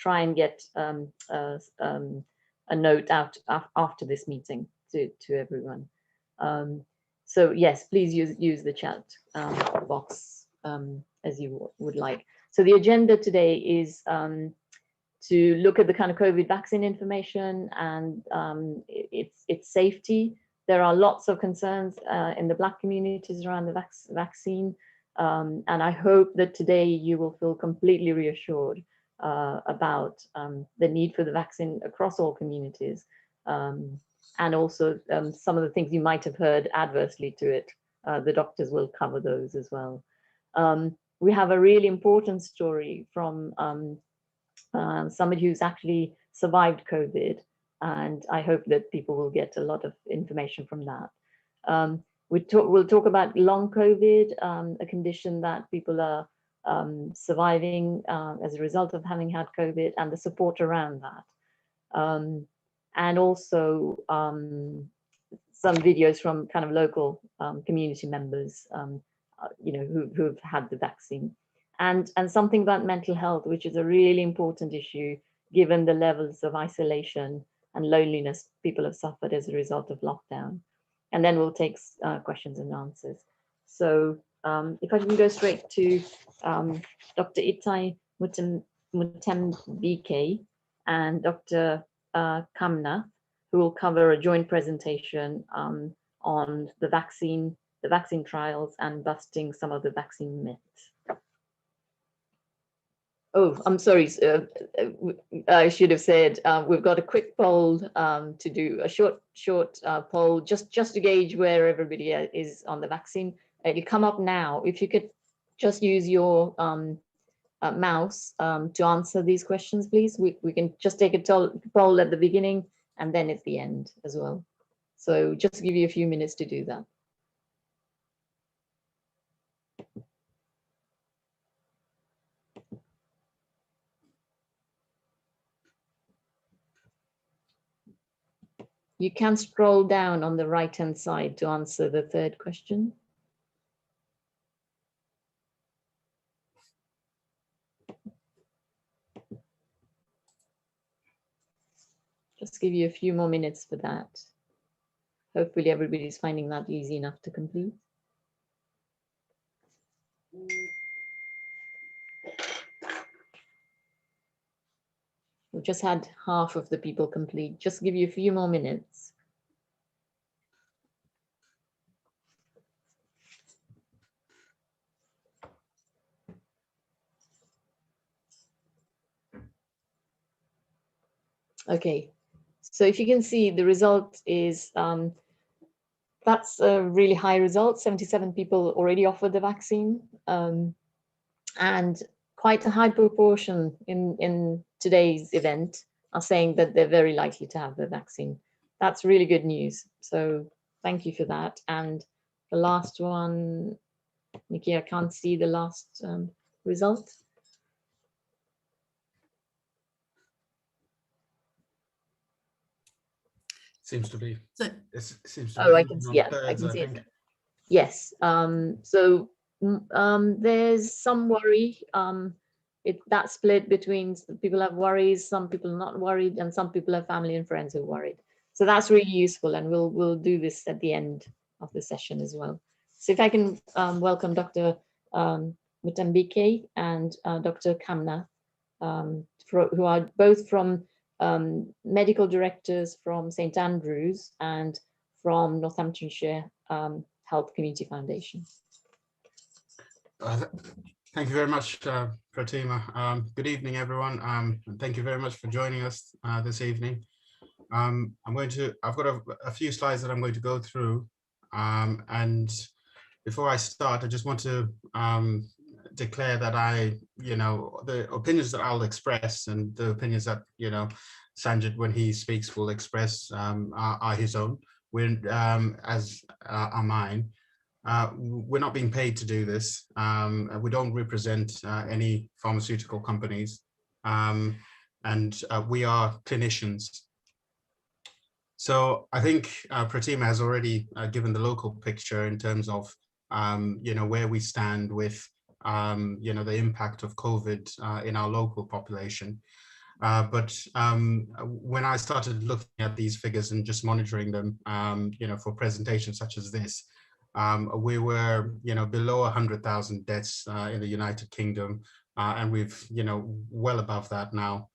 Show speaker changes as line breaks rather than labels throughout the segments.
try and get a note out after this meeting to everyone. So yes, please use the chat box as you would like. So the agenda today is to look at the kind of COVID vaccine information and its safety. There are lots of concerns in the Black communities around the vaccine. And I hope that today you will feel completely reassured about the need for the vaccine across all communities. And also some of the things you might have heard adversely to it. The doctors will cover those as well. We have a really important story from somebody who's actually survived COVID, and I hope that people will get a lot of information from that. We'll talk about long COVID, a condition that people are surviving as a result of having had COVID, and the support around that. And also some videos from kind of local community members, you know, who've had the vaccine. And something about mental health, which is a really important issue, given the levels of isolation and loneliness people have suffered as a result of lockdown. And then we'll take questions and answers. So if I can go straight to Dr. Itai Mutembike and Dr. Kamnath, who will cover a joint presentation on the vaccine trials and busting some of the vaccine myths. Oh, I'm sorry. I should have said we've got a quick poll to do, a short poll just to gauge where everybody is on the vaccine. It'll come up now. If you could just use your mouse to answer these questions, please. We can just take a poll at the beginning and then at the end as well. So just give you a few minutes to do that. You can scroll down on the right-hand side to answer the third question. Just give you a few more minutes for that. Hopefully everybody's finding that easy enough to complete. We've just had half of the people complete. Just give you a few more minutes. Okay, so if you can see, the result is, that's a really high result. 77 people already offered the vaccine, and quite a high proportion in today's event are saying that they're very likely to have the vaccine. That's really good news. So thank you for that. And the last one, Nikki, I can't see the last result.
Seems to be.
I can see. Yeah, I can see it. Yes. So there's some worry. That split between people have worries, some people are not worried, and some people have family and friends who are worried. So that's really useful, and we'll do this at the end of the session as well. So if I can welcome Dr. Mutembike and Dr. Kamnath, who are both from medical directors from St. Andrews and from Northamptonshire Health Community Foundation.
Thank you very much, Pratima. Good evening, everyone. And thank you very much for joining us this evening. I've got a few slides that I'm going to go through. And before I start, I just want to declare that the opinions that I'll express and the opinions that, Sanjit, when he speaks, will express are his own, as are mine. We're not being paid to do this. We don't represent any pharmaceutical companies, and we are clinicians. So I think Pratima has already given the local picture in terms of where we stand with the impact of COVID in our local population. But when I started looking at these figures and just monitoring them, for presentations such as this, we were, below 100,000 deaths in the United Kingdom, and we've, well above that now,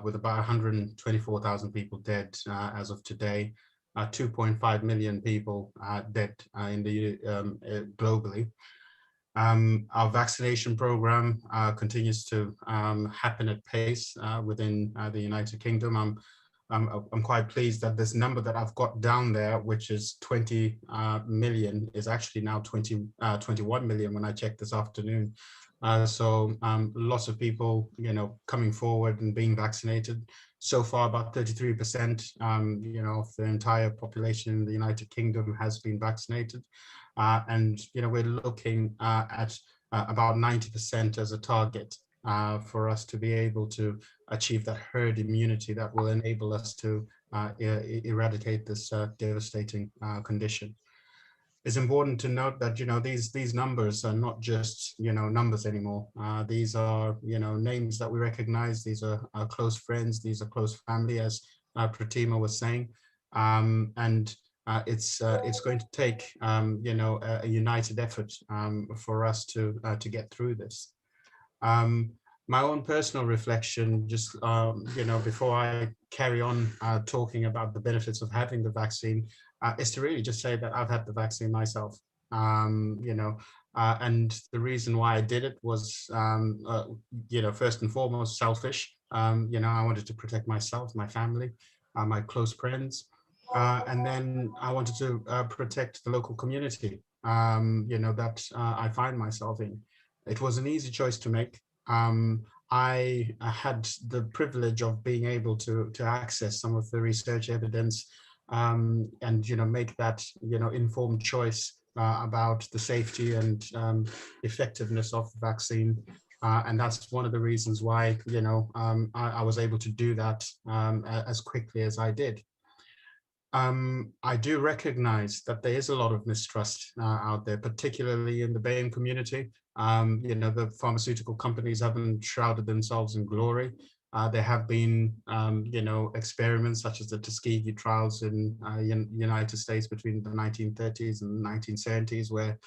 with about 124,000 people dead as of today, 2.5 million people dead in the globally. Our vaccination program continues to happen at pace within the United Kingdom. I'm quite pleased that this number that I've got down there, which is 20 million, is actually now 21 million when I checked this afternoon. So lots of people, coming forward and being vaccinated. So far, about 33%, of the entire population in the United Kingdom has been vaccinated. And we're looking at about 90% as a target for us to be able to achieve that herd immunity that will enable us to eradicate this devastating condition. It's important to note that these numbers are not just numbers anymore. These are names that we recognize. These are our close friends. These are close family, as Pratima was saying, and it's going to take a united effort for us to get through this. My own personal reflection, just before I carry on talking about the benefits of having the vaccine, is to really just say that I've had the vaccine myself. And the reason why I did it was, first and foremost, selfish. I wanted to protect myself, my family, my close friends. And then I wanted to protect the local community, that I find myself in. It was an easy choice to make. I had the privilege of being able to access some of the research evidence and make that informed choice about the safety and effectiveness of the vaccine. And that's one of the reasons why I was able to do that as quickly as I did. I do recognize that there is a lot of mistrust out there, particularly in the BAME community. The pharmaceutical companies haven't shrouded themselves in glory. There have been, experiments such as the Tuskegee trials in United States between the 1930s and 1970s, where,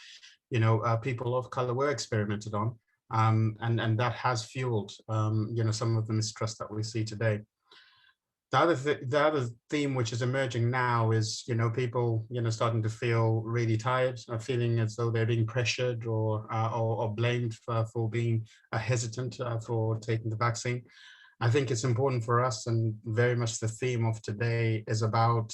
people of color were experimented on. And that has fueled, some of the mistrust that we see today. The other theme which is emerging now is, people, starting to feel really tired, feeling as though they're being pressured or blamed for being hesitant for taking the vaccine. I think it's important for us, and very much the theme of today is about,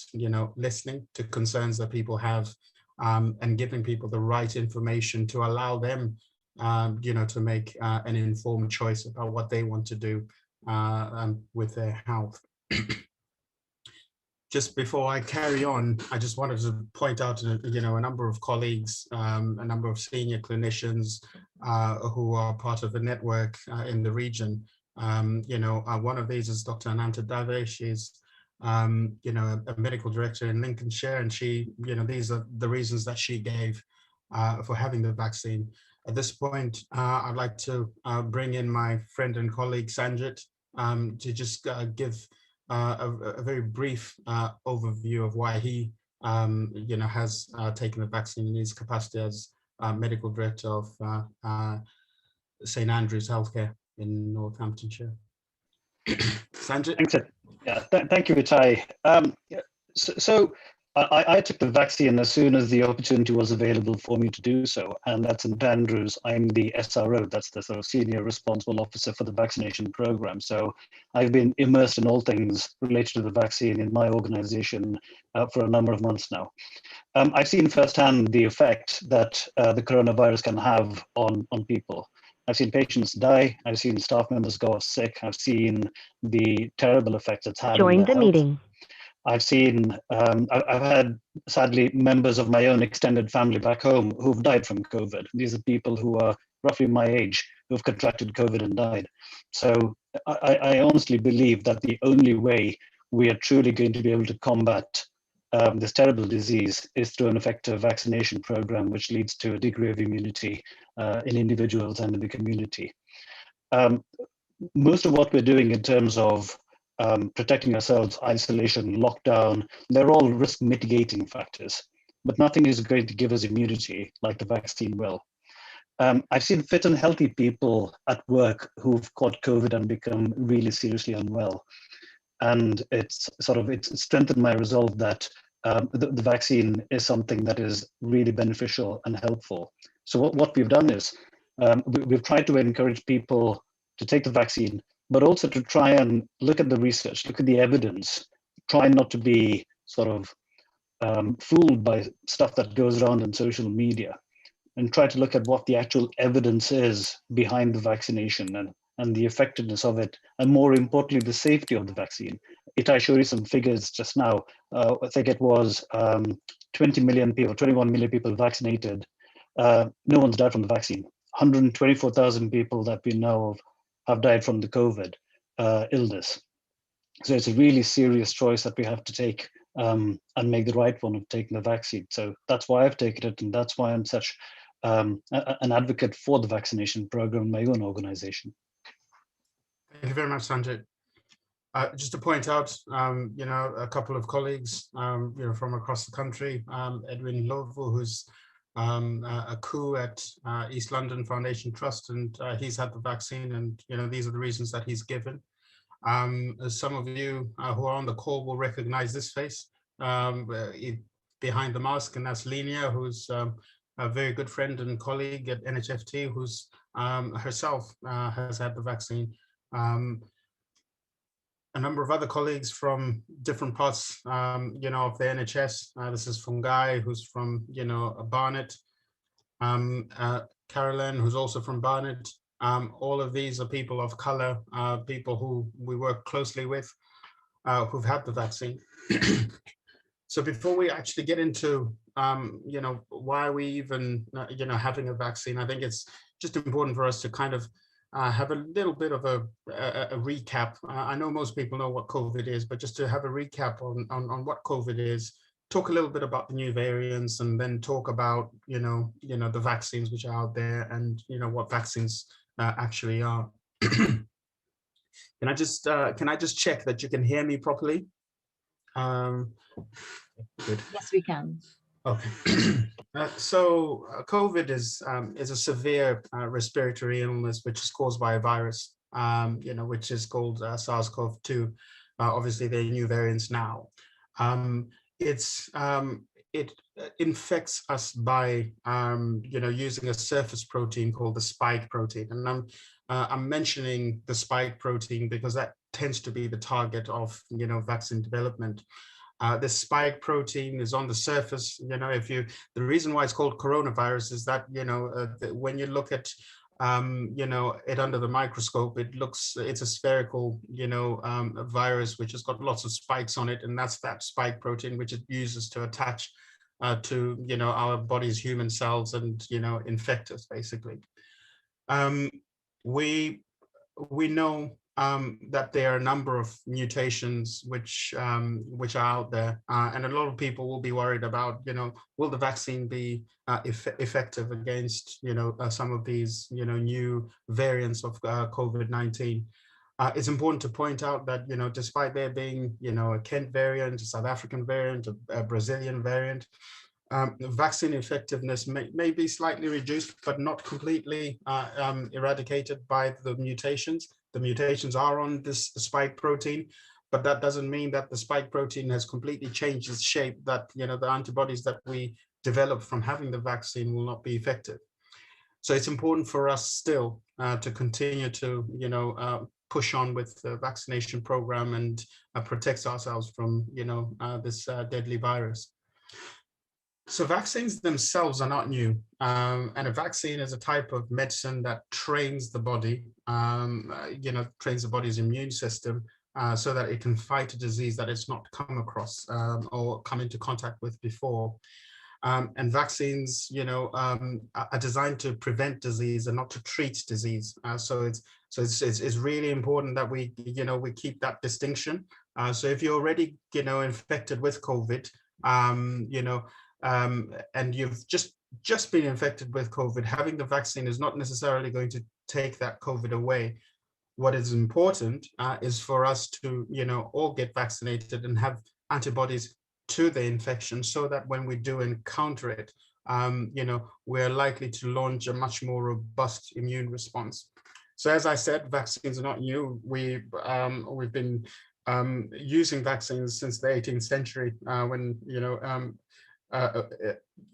listening to concerns that people have and giving people the right information to allow them, to make an informed choice about what they want to do with their health. Just before I carry on, I just wanted to point out, a number of colleagues, a number of senior clinicians who are part of the network in the region. One of these is Dr. Ananta Dave. She's, a medical director in Lincolnshire, and she, these are the reasons that she gave for having the vaccine. At this point, I'd like to bring in my friend and colleague Sanjit to just give a very brief overview of why he, has taken the vaccine in his capacity as medical director of St. Andrew's Healthcare in Northamptonshire. Sanjit?
Thanks. Yeah, thank you, Vitai. So I took the vaccine as soon as the opportunity was available for me to do so, and that's in St. Andrews. I'm the SRO, that's the sort of senior responsible officer for the vaccination program. So I've been immersed in all things related to the vaccine in my organization for a number of months now. I've seen firsthand the effect that the coronavirus can have on people. I've seen patients die. I've seen staff members go off sick. I've seen the terrible effects it's had on their health. Meeting. I've seen, I've had, sadly, members of my own extended family back home who've died from COVID. These are people who are roughly my age who've contracted COVID and died. So I honestly believe that the only way we are truly going to be able to combat this terrible disease is through an effective vaccination program, which leads to a degree of immunity in individuals and in the community. most of what we're doing in terms of protecting ourselves, isolation, lockdown, they're all risk mitigating factors, but nothing is going to give us immunity like the vaccine will. I've seen fit and healthy people at work who've caught COVID and become really seriously unwell. And it's strengthened my resolve that the vaccine is something that is really beneficial and helpful. So what we've done is we've tried to encourage people to take the vaccine, but also to try and look at the research, look at the evidence, try not to be fooled by stuff that goes around on social media, and try to look at what the actual evidence is behind the vaccination and the effectiveness of it, and more importantly, the safety of the vaccine. I showed you some figures just now. I think it was 20 million people, 21 million people vaccinated. No one's died from the vaccine. 124,000 people that we know of have died from the COVID illness. So it's a really serious choice that we have to take and make the right one of taking the vaccine. So that's why I've taken it, and that's why I'm such an advocate for the vaccination program in my own organization.
Thank you very much, Sanjay. Just to point out, a couple of colleagues, from across the country, Edwin Lovo, who's a coup at East London Foundation Trust, and he's had the vaccine, and these are the reasons that he's given. As some of you who are on the call will recognize this face behind the mask, and that's Linia, who's a very good friend and colleague at NHFT, who's herself has had the vaccine. A number of other colleagues from different parts, of the NHS. This is Fungai, who's from, Barnet. Carolyn, who's also from Barnet. All of these are people of color, people who we work closely with, who've had the vaccine. So before we actually get into, why we even, having a vaccine, I think it's just important for us to kind of have a little bit of a recap. I know most people know what COVID is, but just to have a recap on what COVID is, talk a little bit about the new variants, and then talk about, the vaccines which are out there, and, what vaccines actually are. Can I just check that you can hear me properly? Good.
Yes, we can.
Okay. So COVID is a severe respiratory illness which is caused by a virus, which is called SARS-CoV-2. Obviously, there are new variants now. It infects us by using a surface protein called the spike protein, and I'm mentioning the spike protein because that tends to be the target of vaccine development. The spike protein is on the surface. The reason why it's called coronavirus is that when you look at it under the microscope, it's a spherical virus which has got lots of spikes on it, and that's that spike protein which it uses to attach to our body's human cells and infect us basically. We know that there are a number of mutations which are out there, and a lot of people will be worried about, will the vaccine be effective against, some of these, new variants of COVID-19. It's important to point out that, despite there being, a Kent variant, a South African variant, a Brazilian variant, vaccine effectiveness may be slightly reduced, but not completely eradicated by the mutations. The mutations are on this spike protein, but that doesn't mean that the spike protein has completely changed its shape, that the antibodies that we develop from having the vaccine will not be effective. So it's important for us still to continue to push on with the vaccination program and protect ourselves from this deadly virus. So vaccines themselves are not new, and a vaccine is a type of medicine that trains the body, trains the body's immune system so that it can fight a disease that it's not come across or come into contact with before. And vaccines, are designed to prevent disease and not to treat disease. So it's really important that we keep that distinction. So if you're already infected with COVID, and you've just been infected with COVID, having the vaccine is not necessarily going to take that COVID away. what is important is for us to, all get vaccinated and have antibodies to the infection, so that when we do encounter it, we're likely to launch a much more robust immune response. So as I said, vaccines are not new. We've been using vaccines since the 18th century, when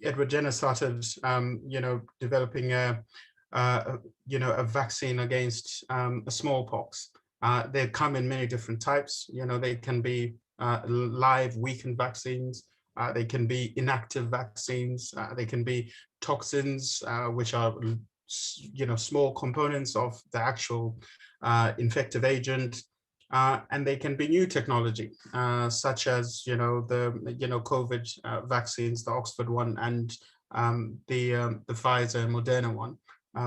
Edward Jenner started, developing a vaccine against smallpox. They come in many different types. They can be live weakened vaccines. They can be inactive vaccines. They can be toxins, which are small components of the actual infective agent. And they can be new technology, such as the COVID vaccines, the Oxford one, and the Pfizer and Moderna one,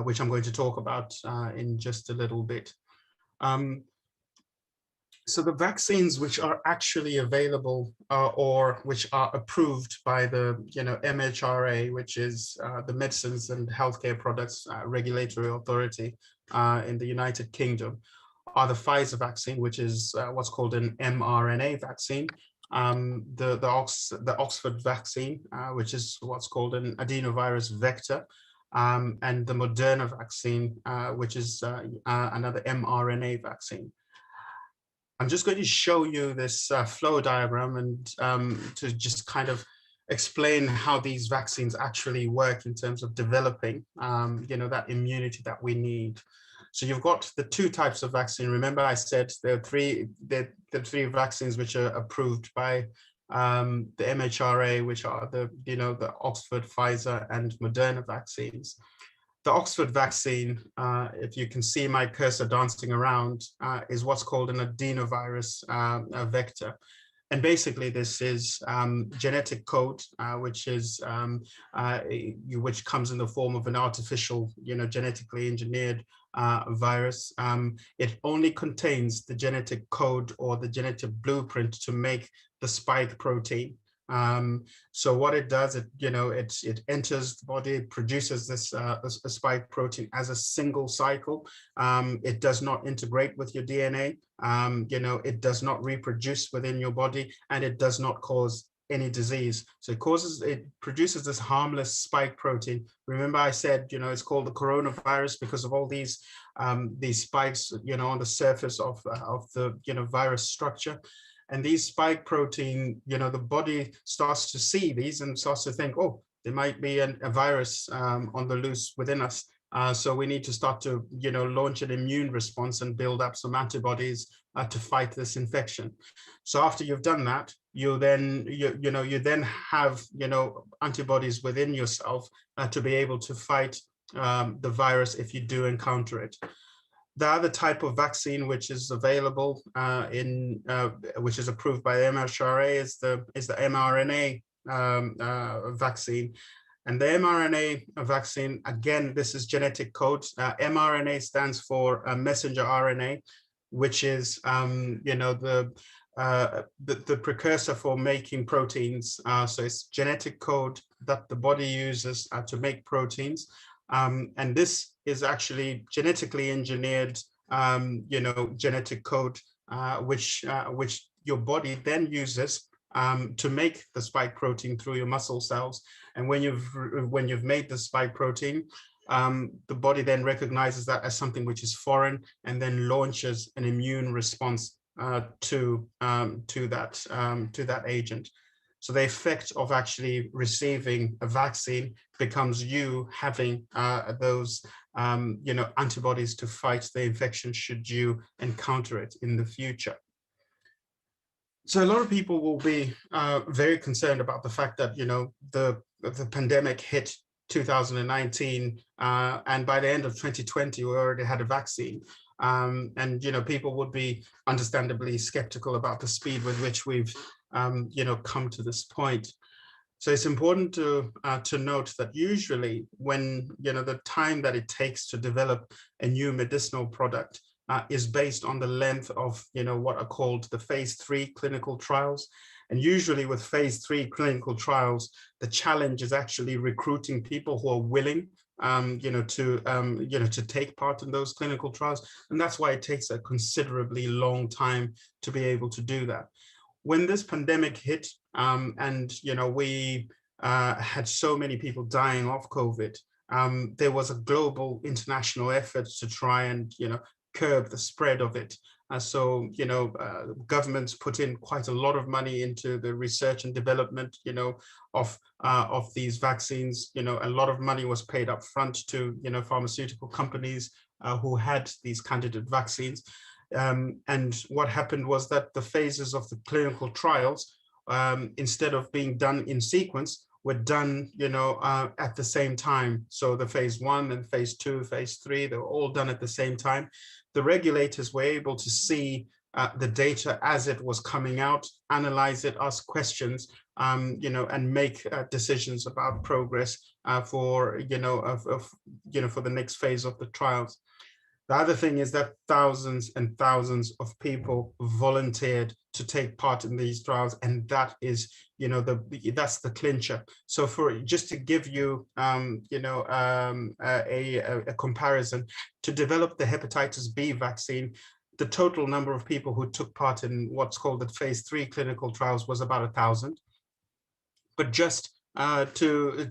which I'm going to talk about in just a little bit. So the vaccines which are actually available or which are approved by the MHRA, which is the Medicines and Healthcare Products Regulatory Authority in the United Kingdom, are the Pfizer vaccine, which is what's called an mRNA vaccine, the Oxford vaccine, which is what's called an adenovirus vector, and the Moderna vaccine, which is another mRNA vaccine. I'm just going to show you this flow diagram and to just kind of explain how these vaccines actually work in terms of developing, that immunity that we need. So you've got the two types of vaccine. Remember, I said there are the three vaccines which are approved by the MHRA, which are the Oxford, Pfizer, and Moderna vaccines. The Oxford vaccine, if you can see my cursor dancing around, is what's called an adenovirus vector. And basically this is genetic code, which comes in the form of an artificial, genetically engineered virus. It only contains the genetic code or the genetic blueprint to make the spike protein. So what it does, it enters the body, it produces this a spike protein as a single cycle. It does not integrate with your DNA. It does not reproduce within your body, and it does not cause any disease. So it produces this harmless spike protein. Remember I said, it's called the coronavirus because of all these spikes, on the surface of the virus structure. And these spike protein, the body starts to see these and starts to think, oh, there might be a virus on the loose within us. So we need to start to, launch an immune response and build up some antibodies to fight this infection. So after you've done that, you then have, antibodies within yourself to be able to fight the virus if you do encounter it. The other type of vaccine which is available which is approved by the MHRA is the mRNA vaccine. And the mRNA vaccine, again, this is genetic code. mRNA stands for messenger RNA, which is the precursor for making proteins. So it's genetic code that the body uses to make proteins. And this is actually genetically engineered, genetic code, which your body then uses to make the spike protein through your muscle cells. And when you've made the spike protein, the body then recognizes that as something which is foreign and then launches an immune response to that agent. So the effect of actually receiving a vaccine becomes you having those antibodies to fight the infection should you encounter it in the future. So a lot of people will be very concerned about the fact that the pandemic hit 2019, and by the end of 2020 we already had a vaccine. And people would be understandably skeptical about the speed with which we've come to this point. So it's important to note that usually when the time that it takes to develop a new medicinal product is based on the length of what are called the phase 3 clinical trials. And usually with phase 3 clinical trials, the challenge is actually recruiting people who are willing to take part in those clinical trials. And that's why it takes a considerably long time to be able to do that. When this pandemic hit, and we had so many people dying of COVID, there was a global international effort to try and curb the spread of it. So governments put in quite a lot of money into the research and development of these vaccines. A lot of money was paid up front to pharmaceutical companies who had these candidate vaccines. And what happened was that the phases of the clinical trials, instead of being done in sequence, were done at the same time. So the phase 1 and phase 2, phase 3, they were all done at the same time. The regulators were able to see the data as it was coming out, analyze it, ask questions, and make decisions about progress for for the next phase of the trials. The other thing is that thousands and thousands of people volunteered to take part in these trials, and that is, that's the clincher. So, for just to give you, a comparison, to develop the hepatitis B vaccine, the total number of people who took part in what's called the phase 3 clinical trials was about 1,000, but just to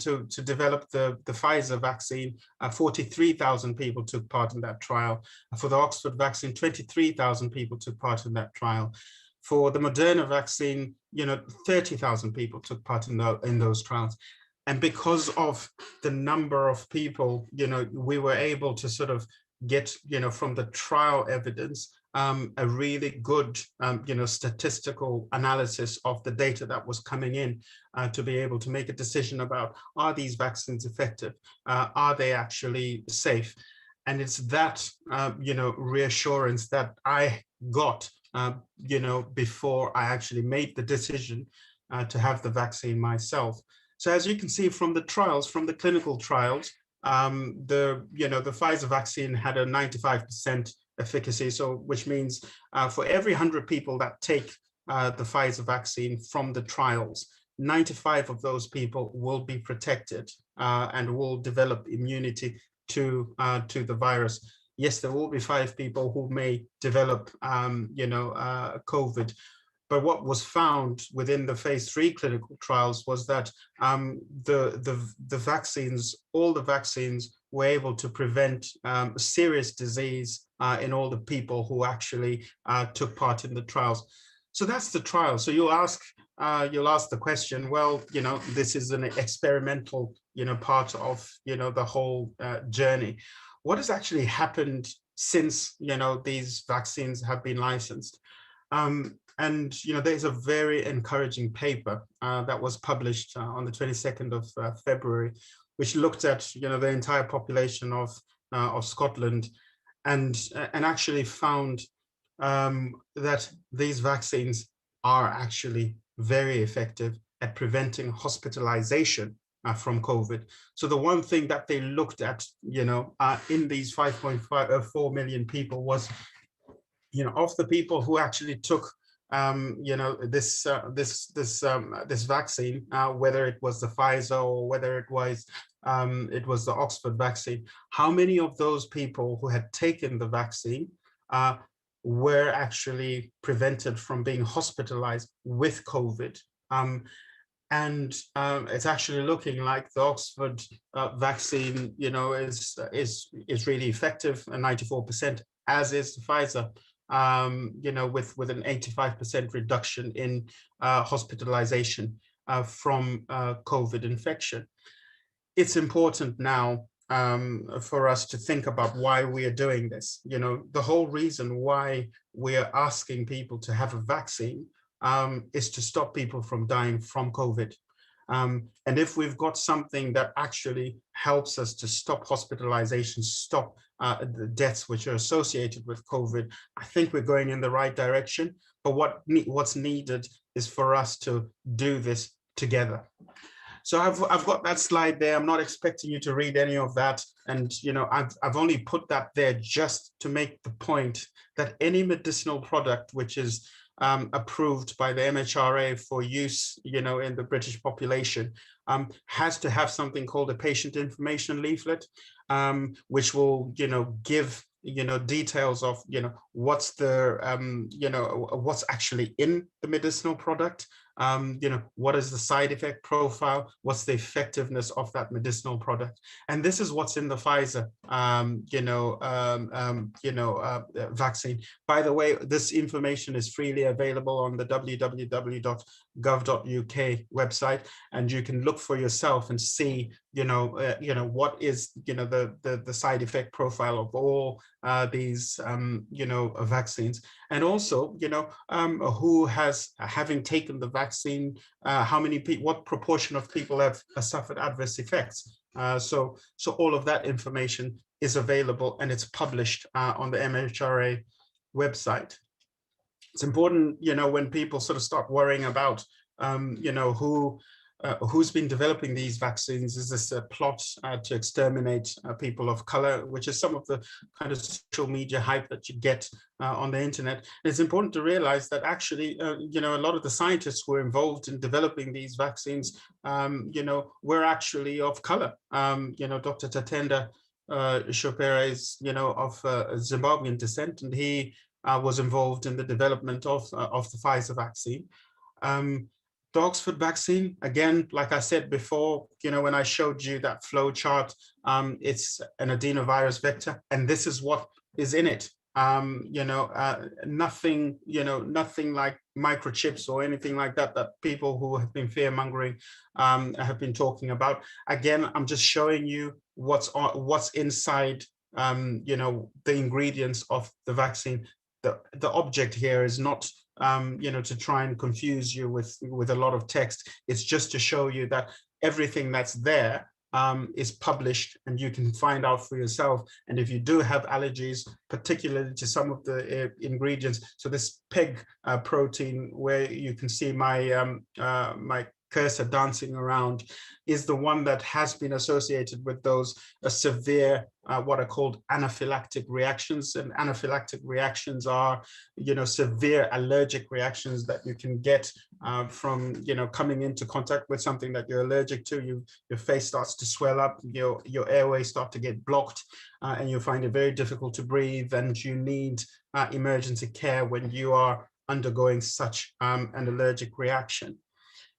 develop the Pfizer vaccine, 43,000 people took part in that trial. For the Oxford vaccine, 23,000 people took part in that trial. For the Moderna vaccine, 30,000 people took part in those trials. And because of the number of people, we were able to sort of get, from the trial evidence, a really good, statistical analysis of the data that was coming in to be able to make a decision about, are these vaccines effective? Are they actually safe? And it's that, reassurance that I got, before I actually made the decision to have the vaccine myself. So as you can see from the trials, from the clinical trials, the Pfizer vaccine had a 95% efficacy. So which means for every 100 people that take the Pfizer vaccine from the trials, 95 of those people will be protected and will develop immunity to the virus. Yes, there will be 5 people who may develop, COVID. But what was found within the phase 3 clinical trials was that the vaccines, all the vaccines, were able to prevent serious disease in all the people who actually took part in the trials. So that's the trial. So you'll ask the question, well, this is an experimental, part of, the whole journey. What has actually happened since, these vaccines have been licensed? And there's a very encouraging paper that was published on the 22nd of February, which looked at the entire population of Scotland, and actually found that these vaccines are actually very effective at preventing hospitalization from COVID. So the one thing that they looked at, in these 5.4 million people was, of the people who actually took this vaccine, whether it was the Pfizer or whether it was the Oxford vaccine, how many of those people who had taken the vaccine were actually prevented from being hospitalized with COVID? And it's actually looking like the Oxford vaccine, is really effective, 94%, as is the Pfizer. With an 85% reduction in hospitalization from COVID infection. It's important now for us to think about why we are doing this. The whole reason why we are asking people to have a vaccine is to stop people from dying from COVID. And if we've got something that actually helps us to stop hospitalization, stop the deaths which are associated with COVID, I think we're going in the right direction. But what's needed is for us to do this together. So I've got that slide there. I'm not expecting you to read any of that. And I've only put that there just to make the point that any medicinal product which is approved by the MHRA for use, in the British population, has to have something called a patient information leaflet, which will, give details of what's the what's actually in the medicinal product, what is the side effect profile, what's the effectiveness of that medicinal product. And this is what's in the Pfizer vaccine. By the way, this information is freely available on the www.gov.uk website, and you can look for yourself and see what is the side effect profile of all these vaccines, and also who has, having taken the vaccine, how many people, what proportion of people have suffered adverse effects. So all of that information is available, and it's published on the MHRA website. It's important, when people sort of start worrying about who's been developing these vaccines. Is this a plot to exterminate people of color, which is some of the kind of social media hype that you get on the internet. It's important to realize that actually, a lot of the scientists who were involved in developing these vaccines, were actually of color. Dr. Tatenda Chopera is, of Zimbabwean descent, and he was involved in the development of the Pfizer vaccine. The Oxford vaccine, again, like I said before, when I showed you that flow chart, it's an adenovirus vector, and this is what is in it. Nothing like microchips or anything like that people who have been fear-mongering have been talking about. Again, I'm just showing you what's inside, the ingredients of the vaccine. The object here is not to try and confuse you with a lot of text. It's just to show you that everything that's there is published, and you can find out for yourself. And if you do have allergies, particularly to some of the ingredients, so this PEG protein, where you can see my my cursor dancing around, is the one that has been associated with those severe what are called anaphylactic reactions. And anaphylactic reactions are severe allergic reactions that you can get from coming into contact with something that you're allergic to. Your face starts to swell up, your airways start to get blocked, and you find it very difficult to breathe, and you need emergency care when you are undergoing such an allergic reaction.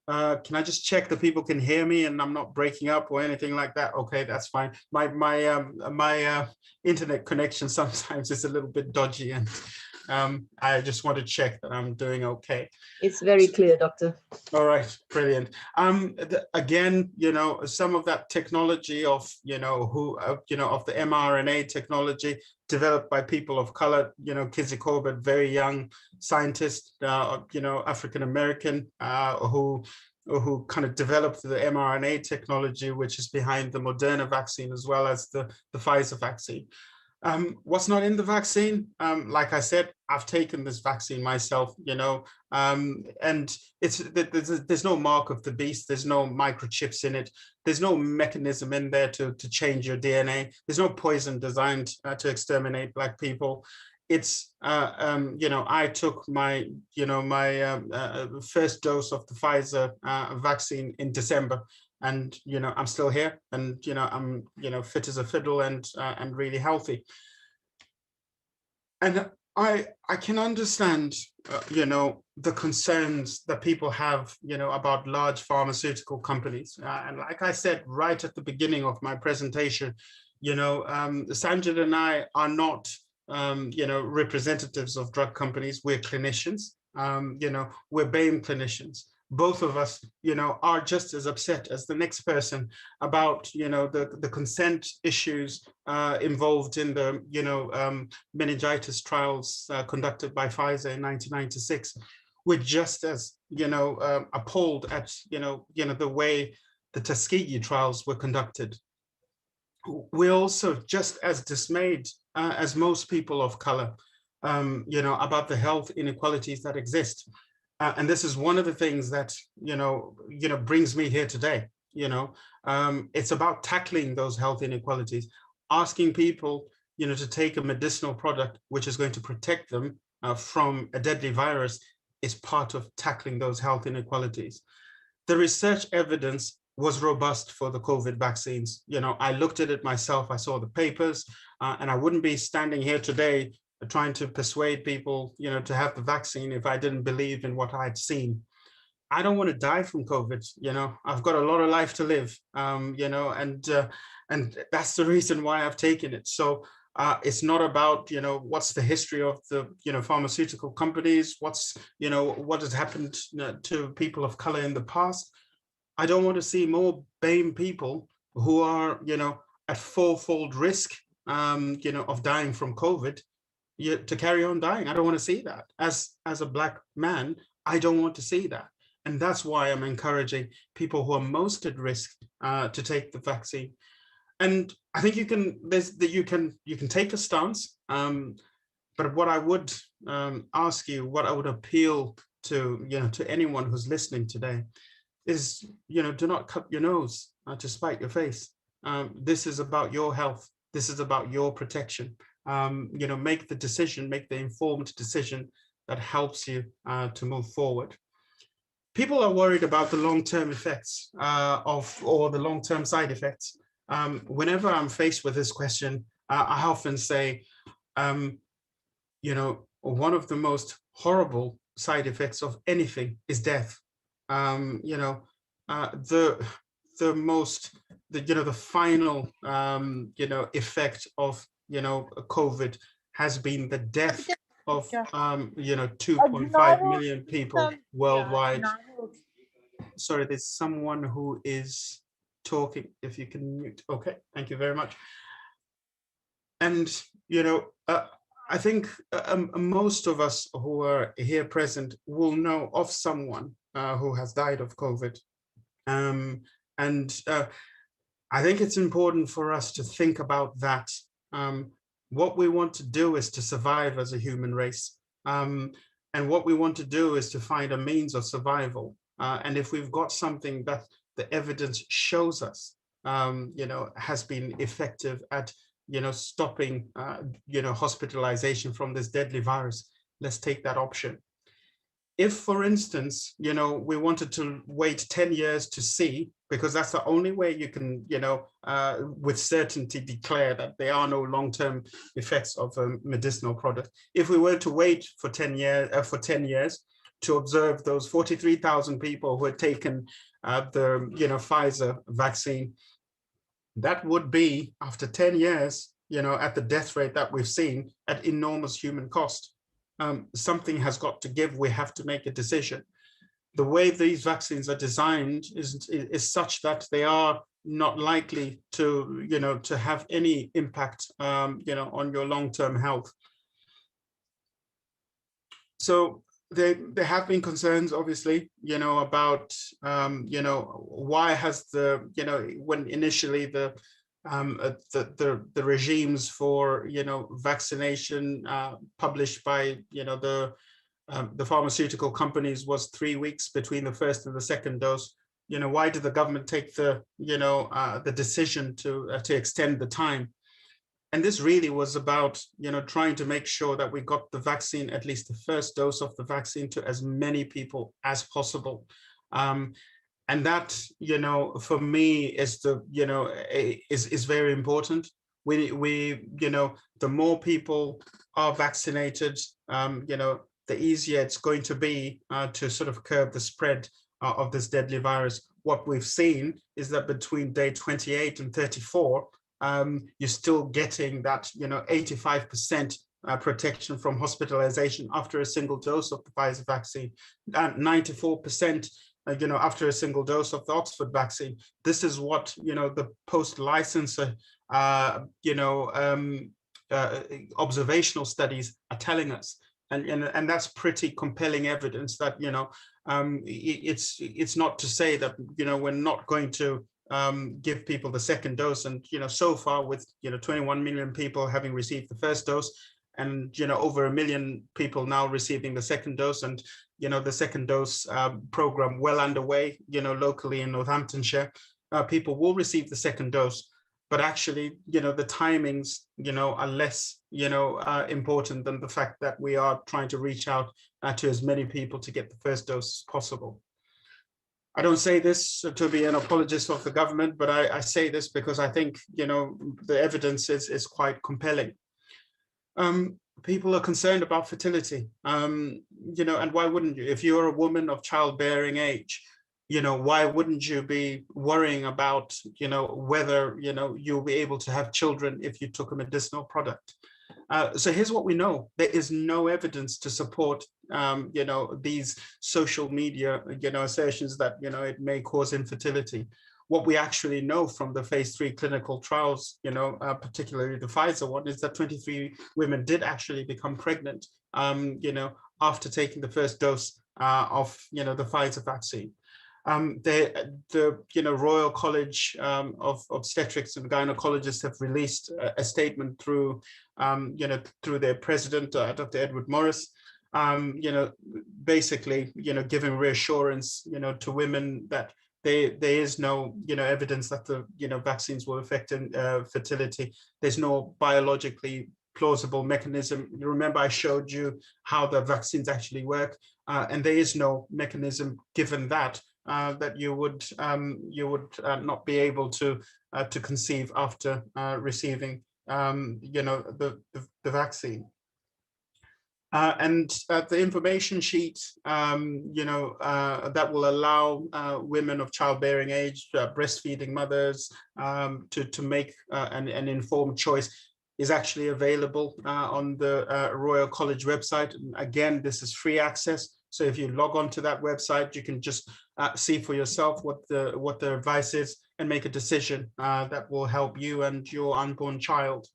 Can I just check that people can hear me and I'm not breaking up or anything like that? Okay, that's fine. My internet connection sometimes is a little bit dodgy, and I just want to check that I'm doing okay.
It's very clear, Doctor.
All right, brilliant. Again, some of that technology of of the mRNA technology developed by people of color, Kizzy Corbett, very young scientist, African American, who kind of developed the mRNA technology, which is behind the Moderna vaccine as well as the Pfizer vaccine. What's not in the vaccine? Like I said, I've taken this vaccine myself, and there's no mark of the beast. There's no microchips in it. There's no mechanism in there to change your DNA. There's no poison designed to exterminate Black people. It's, I took my, first dose of the Pfizer vaccine in December. And I'm still here, and I'm fit as a fiddle, and really healthy. And I can understand the concerns that people have about large pharmaceutical companies. And like I said right at the beginning of my presentation, Sanjit and I are not representatives of drug companies. We're clinicians. We're BAME clinicians. Both of us, are just as upset as the next person about, the consent issues involved in the, meningitis trials conducted by Pfizer in 1996. We're just as, appalled at, the way the Tuskegee trials were conducted. We're also just as dismayed as most people of color, about the health inequalities that exist. And this is one of the things that, brings me here today. It's about tackling those health inequalities, asking people, to take a medicinal product which is going to protect them from a deadly virus is part of tackling those health inequalities. The research evidence was robust for the COVID vaccines. I looked at it myself, I saw the papers, and I wouldn't be standing here today trying to persuade people, to have the vaccine if I didn't believe in what I'd seen. I don't want to die from COVID. I've got a lot of life to live, and that's the reason why I've taken it. So it's not about, what's the history of the, pharmaceutical companies, what has happened to people of color in the past. I don't want to see more BAME people who are, at fourfold risk, of dying from COVID, to carry on dying. I don't want to see that. As a Black man, I don't want to see that. And that's why I'm encouraging people who are most at risk to take the vaccine. And I think you can take a stance. But what I would ask you, what I would appeal to, to anyone who's listening today is, do not cut your nose to spite your face. This is about your health. This is about your protection. Make the informed decision that helps you to move forward. People are worried about the long-term effects or the long-term side effects. Whenever I'm faced with this question, I often say, one of the most horrible side effects of anything is death. The final, effect of, COVID has been the death of 2.5 million people worldwide. Sorry, there's someone who is talking. If you can mute. Okay, thank you very much. And I think most of us who are here present will know of someone who has died of COVID. I think it's important for us to think about that. What we want to do is to survive as a human race. And what we want to do is to find a means of survival. And if we've got something that the evidence shows us, has been effective at, stopping, hospitalization from this deadly virus, let's take that option. If, for instance, we wanted to wait 10 years to see, because that's the only way you can, with certainty declare that there are no long-term effects of a medicinal product. If we were to wait for 10 years to observe those 43,000 people who had taken the, Pfizer vaccine, that would be, after 10 years, at the death rate that we've seen, at enormous human cost. Something has got to give. We have to make a decision. The way these vaccines are designed is such that they are not likely to, to have any impact, on your long-term health. So there have been concerns, obviously, about, why has the, when initially the regimes for, vaccination published by, the pharmaceutical companies was 3 weeks between the first and the second dose. Why did the government take the, the decision to extend the time? And this really was about, trying to make sure that we got the vaccine, at least the first dose of the vaccine, to as many people as possible. And that, for me is the, is very important. We, the more people are vaccinated, the easier it's going to be to sort of curb the spread of this deadly virus. What we've seen is that between day 28 and 34, you're still getting that, 85% protection from hospitalization after a single dose of the Pfizer vaccine, and 94%, after a single dose of the Oxford vaccine. This is what, the post-licensure, observational studies are telling us. And that's pretty compelling evidence that, it's not to say that, we're not going to give people the second dose. And, so far with, 21 million people having received the first dose, and, over 1 million people now receiving the second dose, and, the second dose program well underway, locally in Northamptonshire, people will receive the second dose. But actually, the timings, are less, important than the fact that we are trying to reach out to as many people to get the first dose as possible. I don't say this to be an apologist of the government, but I say this because I think, the evidence is quite compelling. People are concerned about fertility, and why wouldn't you? If you're a woman of childbearing age, why wouldn't you be worrying about, whether, you'll be able to have children if you took a medicinal product? So here's what we know. There is no evidence to support, these social media, assertions that, it may cause infertility. What we actually know from the phase 3 clinical trials, particularly the Pfizer one, is that 23 women did actually become pregnant, after taking the first dose of, the Pfizer vaccine. The Royal College of Obstetrics and Gynecologists have released a statement through, through their president, Dr. Edward Morris, basically, giving reassurance, to women that there is no, evidence that the, vaccines will affect fertility. There's no biologically plausible mechanism. You remember I showed you how the vaccines actually work, and there is no mechanism given that that you would not be able to conceive after receiving the vaccine. And the information sheet, that will allow women of childbearing age, breastfeeding mothers, to make an informed choice, is actually available on the Royal College website. And again, this is free access. So if you log on to that website, you can just see for yourself what the advice is and make a decision that will help you and your unborn child.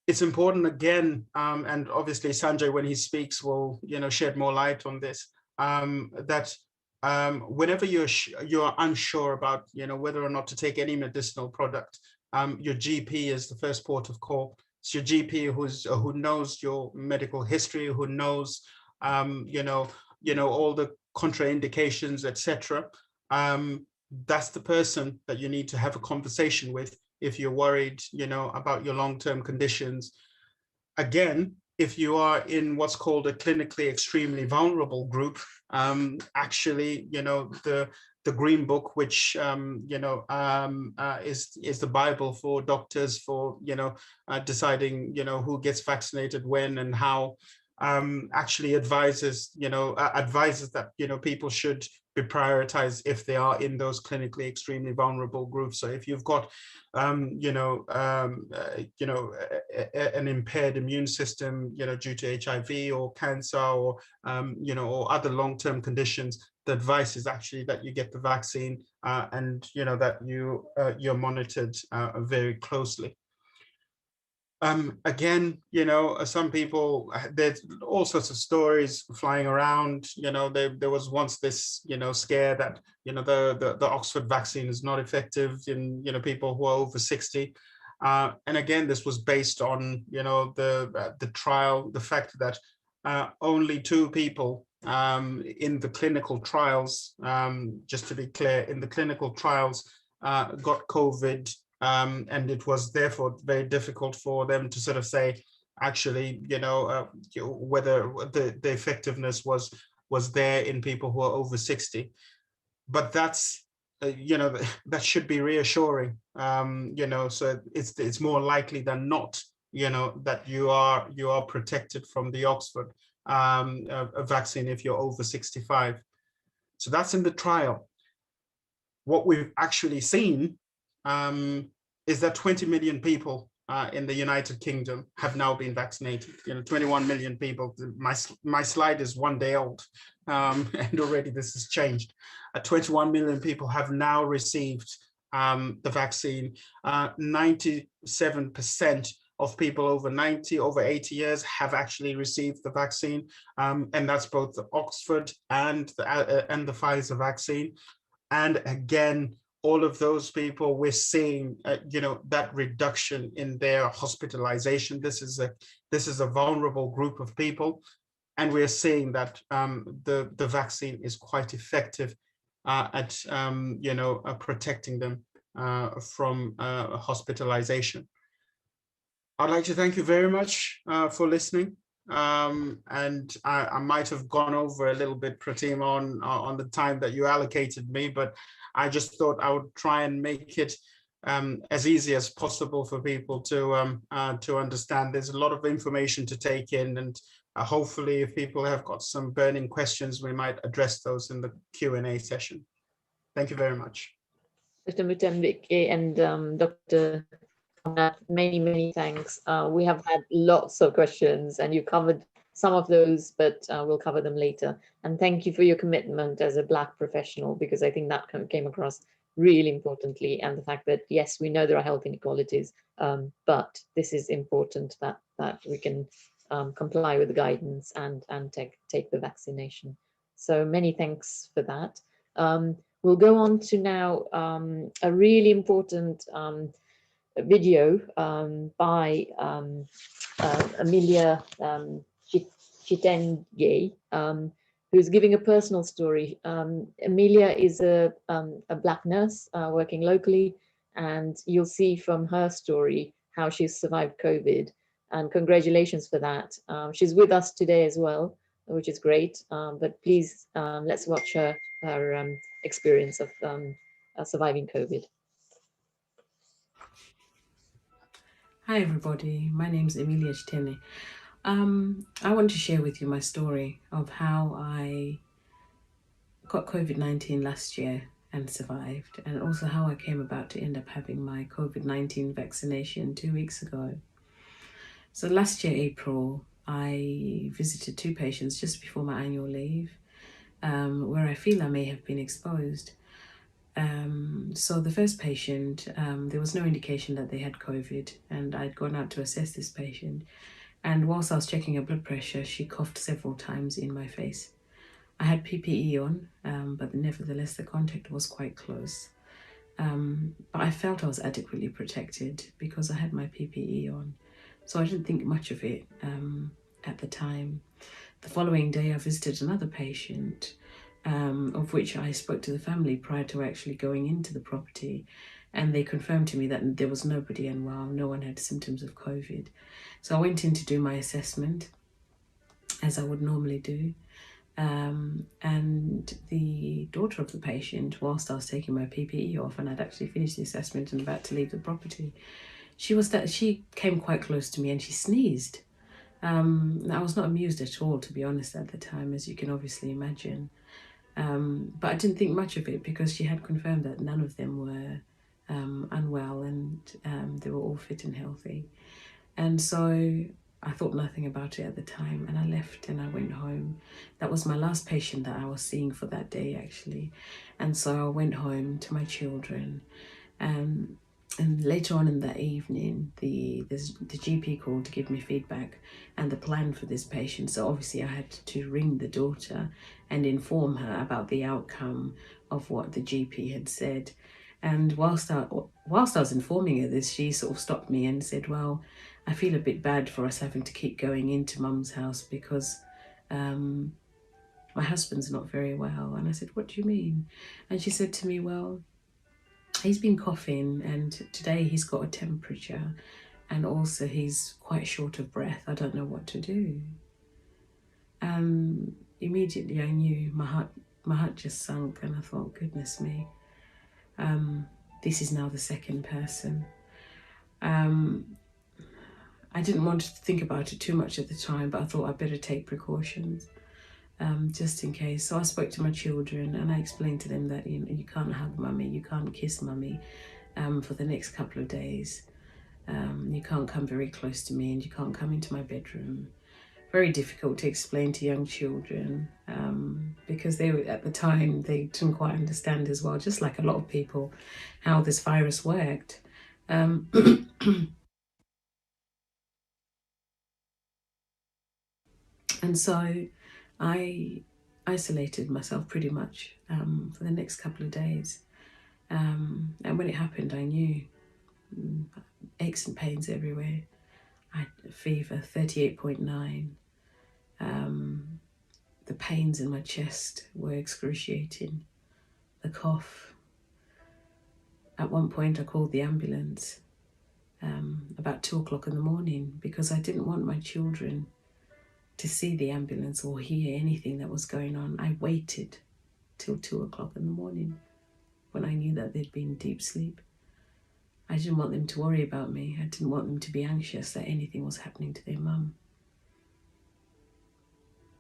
It's important again, and obviously Sanjay, when he speaks, will shed more light on this. That whenever you're unsure about whether or not to take any medicinal product, your GP is the first port of call. It's your GP who knows your medical history, who knows all the contraindications, etc. That's the person that you need to have a conversation with if you're worried, about your long-term conditions. Again, if you are in what's called a clinically extremely vulnerable group, actually, the Green Book, which is the Bible for doctors for deciding who gets vaccinated when and how, actually advises that people should be prioritized if they are in those clinically extremely vulnerable groups. So if you've got an impaired immune system due to HIV or cancer or or other long-term conditions, the advice is actually that you get the vaccine and that you're monitored very closely. Again, some people, there's all sorts of stories flying around. There was once this, scare that, the Oxford vaccine is not effective in, people who are over 60. And again, this was based on, the trial, the fact that only 2 people in the clinical trials, just to be clear, in the clinical trials got COVID. And it was therefore very difficult for them to sort of say, actually, whether the effectiveness was there in people who are over 60. But that's, that should be reassuring, so it's more likely than not, that you are protected from the Oxford vaccine if you're over 65. So that's in the trial. What we've actually seen is that 20 million people in the United Kingdom have now been vaccinated. 21 million people. My slide is 1 day old, and already this has changed. 21 million people have now received the vaccine. 97% of people over 90, over 80 years have actually received the vaccine, and that's both the Oxford and the Pfizer vaccine. And again, all of those people, we're seeing, that reduction in their hospitalization. This is a vulnerable group of people, and we're seeing that the vaccine is quite effective at protecting them from hospitalization. I'd like to thank you very much for listening. and I might have gone over a little bit, Pratima, on the time that you allocated me, but I just thought I would try and make it as easy as possible for people to understand. There's a lot of information to take in, and hopefully if people have got some burning questions, we might address those in the Q&A session. Thank you very much.
Dr. Mutemvik and Dr. Many thanks. We have had lots of questions and you covered some of those, but we'll cover them later. And thank you for your commitment as a Black professional, because I think that came across really importantly. And the fact that, yes, we know there are health inequalities, but this is important that we can comply with the guidance and take the vaccination. So many thanks for that. We'll go on to now a really important video by Amelia Chitenge, who's giving a personal story. Amelia is a Black nurse working locally, and you'll see from her story how she's survived COVID, and congratulations for that. She's with us today as well, which is great, but please let's watch her experience of surviving COVID.
Hi everybody, my name is Amelia Chitene. I want to share with you my story of how I got COVID-19 last year and survived, and also how I came about to end up having my COVID-19 vaccination 2 weeks ago. So last year, April, I visited 2 patients just before my annual leave, where I feel I may have been exposed. So the first patient, there was no indication that they had COVID, and I'd gone out to assess this patient. And whilst I was checking her blood pressure, she coughed several times in my face. I had PPE on, but nevertheless, the contact was quite close. But I felt I was adequately protected because I had my PPE on. So I didn't think much of it at the time. The following day, I visited another patient, of which I spoke to the family prior to actually going into the property, and they confirmed to me that there was nobody unwell, no one had symptoms of COVID. So I went in to do my assessment, as I would normally do, and the daughter of the patient, whilst I was taking my PPE off and I'd actually finished the assessment and about to leave the property, she came quite close to me and she sneezed. I was not amused at all, to be honest, at the time, as you can obviously imagine. But I didn't think much of it because she had confirmed that none of them were unwell, and they were all fit and healthy. And so I thought nothing about it at the time, and I left and I went home. That was my last patient that I was seeing for that day, actually. And so I went home to my children. And later on in that evening, the GP called to give me feedback and the plan for this patient. So obviously I had to ring the daughter and inform her about the outcome of what the GP had said. And whilst I was informing her this, she sort of stopped me and said, well, I feel a bit bad for us having to keep going into Mum's house because my husband's not very well. And I said, what do you mean? And she said to me, well, he's been coughing and today he's got a temperature and also he's quite short of breath. I don't know what to do. Immediately I knew my heart just sunk, and I thought, goodness me, this is now the second person. I didn't want to think about it too much at the time, but I thought I'd better take precautions just in case. So I spoke to my children and I explained to them that you can't hug mummy, you can't kiss mummy for the next couple of days. You can't come very close to me and you can't come into my bedroom. Very difficult to explain to young children because they were, at the time, they didn't quite understand as well, just like a lot of people, how this virus worked. And so I isolated myself pretty much for the next couple of days. And when it happened, I knew aches and pains everywhere. I had a fever, 38.9. The pains in my chest were excruciating. The cough. At one point, I called the ambulance about 2 o'clock in the morning because I didn't want my children to see the ambulance or hear anything that was going on. I waited till 2 o'clock in the morning when I knew that they'd been deep sleep. I didn't want them to worry about me. I didn't want them to be anxious that anything was happening to their mum.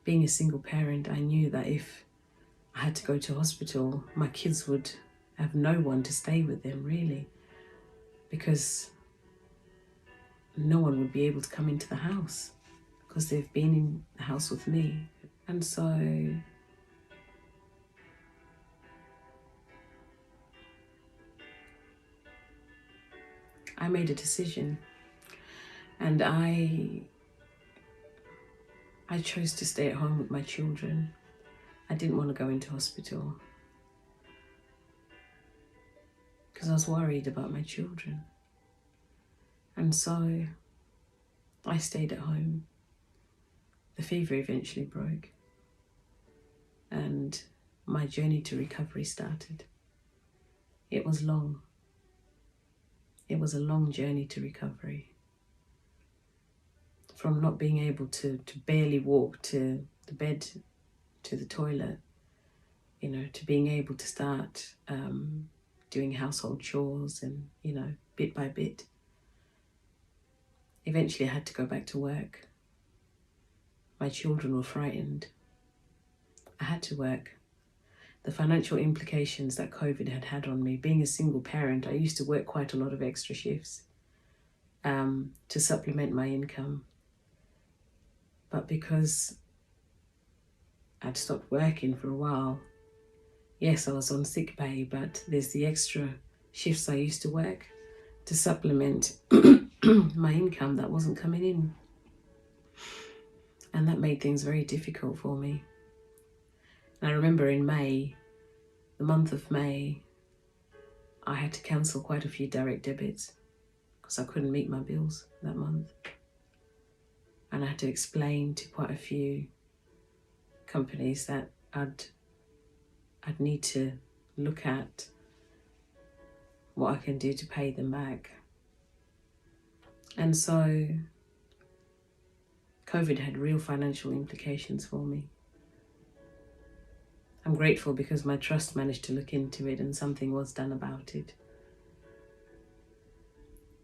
Being a single parent, I knew that if I had to go to hospital, my kids would have no one to stay with them, really, because no one would be able to come into the house because they've been in the house with me. And so I made a decision, and I chose to stay at home with my children. I didn't want to go into hospital because I was worried about my children. And so I stayed at home. The fever eventually broke, and my journey to recovery started. It was long. It was a long journey to recovery. From not being able to barely walk to the bed, to the toilet, to being able to start doing household chores and, bit by bit. Eventually I had to go back to work. My children were frightened. I had to work. The financial implications that COVID had had on me, being a single parent, I used to work quite a lot of extra shifts to supplement my income. But because I'd stopped working for a while, yes, I was on sick pay, but there's the extra shifts I used to work to supplement my income that wasn't coming in. And that made things very difficult for me. And I remember in May, the month of May, I had to cancel quite a few direct debits because I couldn't meet my bills that month. And I had to explain to quite a few companies that I'd need to look at what I can do to pay them back. And so COVID had real financial implications for me. I'm grateful because my trust managed to look into it and something was done about it.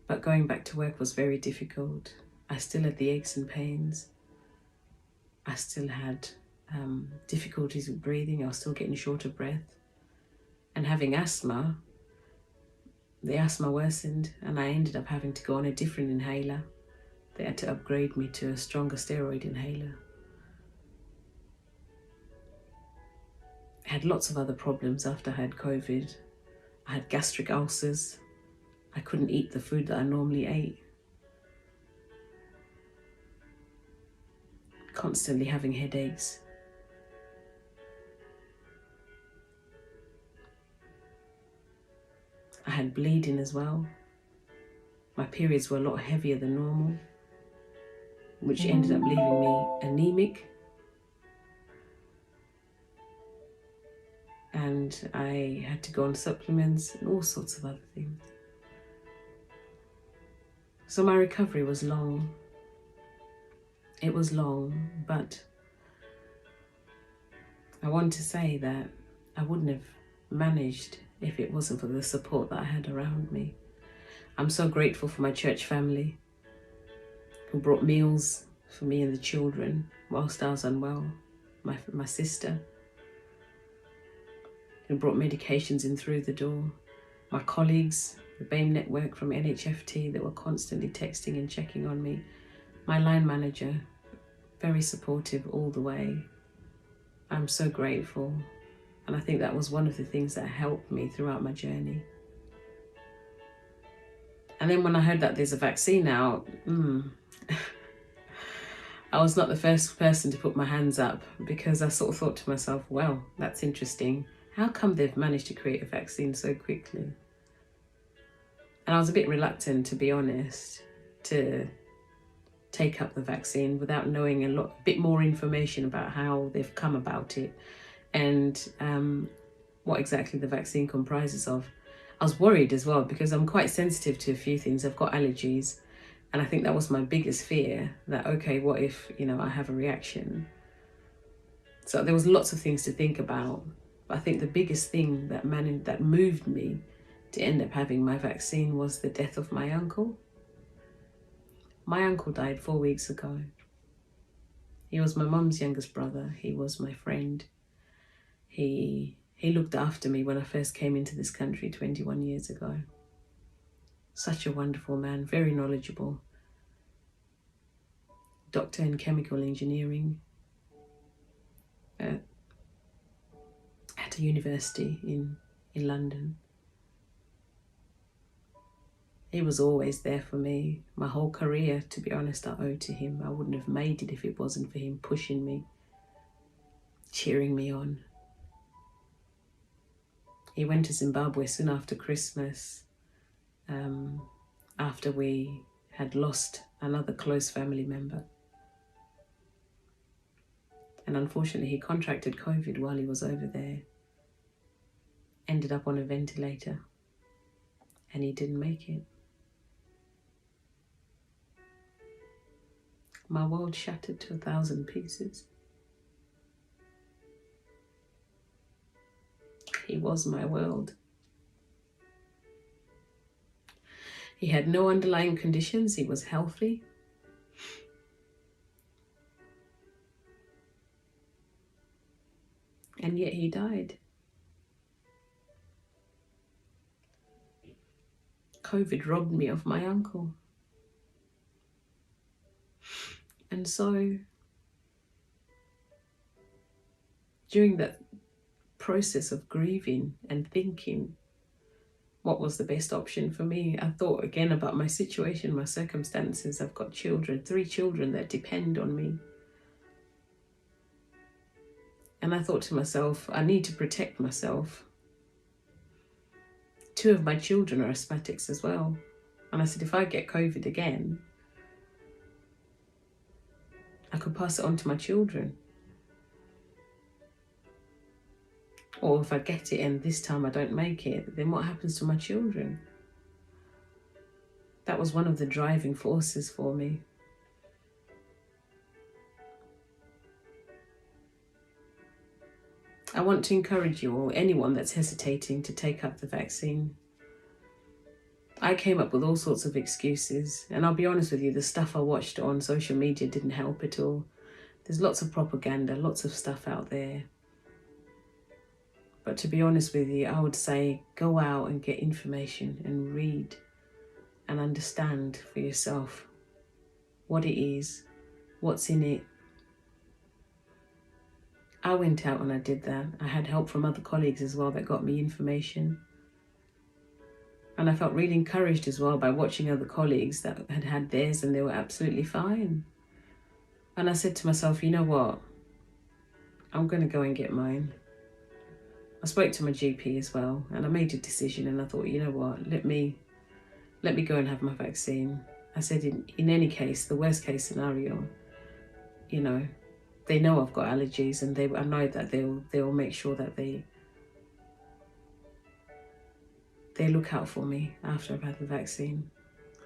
But going back to work was very difficult. I still had the aches and pains. I still had difficulties with breathing. I was still getting short of breath. And having asthma, the asthma worsened and I ended up having to go on a different inhaler. They had to upgrade me to a stronger steroid inhaler. I had lots of other problems after I had COVID. I had gastric ulcers. I couldn't eat the food that I normally ate. Constantly having headaches. I had bleeding as well. My periods were a lot heavier than normal, which ended up leaving me anemic. And I had to go on supplements and all sorts of other things. So my recovery was long. It was long, but I want to say that I wouldn't have managed if it wasn't for the support that I had around me. I'm so grateful for my church family who brought meals for me and the children whilst I was unwell. My sister who brought medications in through the door. My colleagues, the BAME network from NHFT that were constantly texting and checking on me. My line manager, very supportive all the way. I'm so grateful. And I think that was one of the things that helped me throughout my journey. And then when I heard that there's a vaccine out, I was not the first person to put my hands up because I sort of thought to myself, well, that's interesting. How come they've managed to create a vaccine so quickly? And I was a bit reluctant, to be honest, to take up the vaccine without knowing a bit more information about how they've come about it and what exactly the vaccine comprises of. I was worried as well because I'm quite sensitive to a few things. I've got allergies And I think that was my biggest fear, that, okay, what if, you know, I have a reaction? So there was lots of things to think about. But I think the biggest thing that moved me to end up having my vaccine was the death of my uncle. My uncle died 4 weeks ago. He was my mum's youngest brother. He was my friend. He looked after me when I first came into this country 21 years ago. Such a wonderful man, very knowledgeable. Doctor in chemical engineering at a university in London. He was always there for me. My whole career, to be honest, I owe to him. I wouldn't have made it if it wasn't for him pushing me, cheering me on. He went to Zimbabwe soon after Christmas, after we had lost another close family member. And unfortunately, he contracted COVID while he was over there. Ended up on a ventilator, and he didn't make it. My world shattered to 1,000 pieces. He was my world. He had no underlying conditions. He was healthy. And yet he died. COVID robbed me of my uncle. And so, during that process of grieving and thinking what was the best option for me, I thought again about my situation, my circumstances. I've got children, 3 children that depend on me. And I thought to myself, I need to protect myself. 2 of my children are asthmatics as well. And I said, if I get COVID again, I could pass it on to my children. Or if I get it and this time I don't make it, then what happens to my children? That was one of the driving forces for me. I want to encourage you, or anyone that's hesitating, to take up the vaccine. I came up with all sorts of excuses, and I'll be honest with you, the stuff I watched on social media didn't help at all. There's lots of propaganda, lots of stuff out there. But to be honest with you, I would say go out and get information and read and understand for yourself what it is, what's in it. I went out and I did that. I had help from other colleagues as well that got me information. And I felt really encouraged as well by watching other colleagues that had had theirs and they were absolutely fine. And I said to myself, you know what? I'm going to go and get mine. I spoke to my GP as well, and I made a decision, and I thought, you know what, let me go and have my vaccine. I said, in any case, the worst case scenario, you know, they know I've got allergies, and I know that they'll make sure that they look out for me after I've had the vaccine,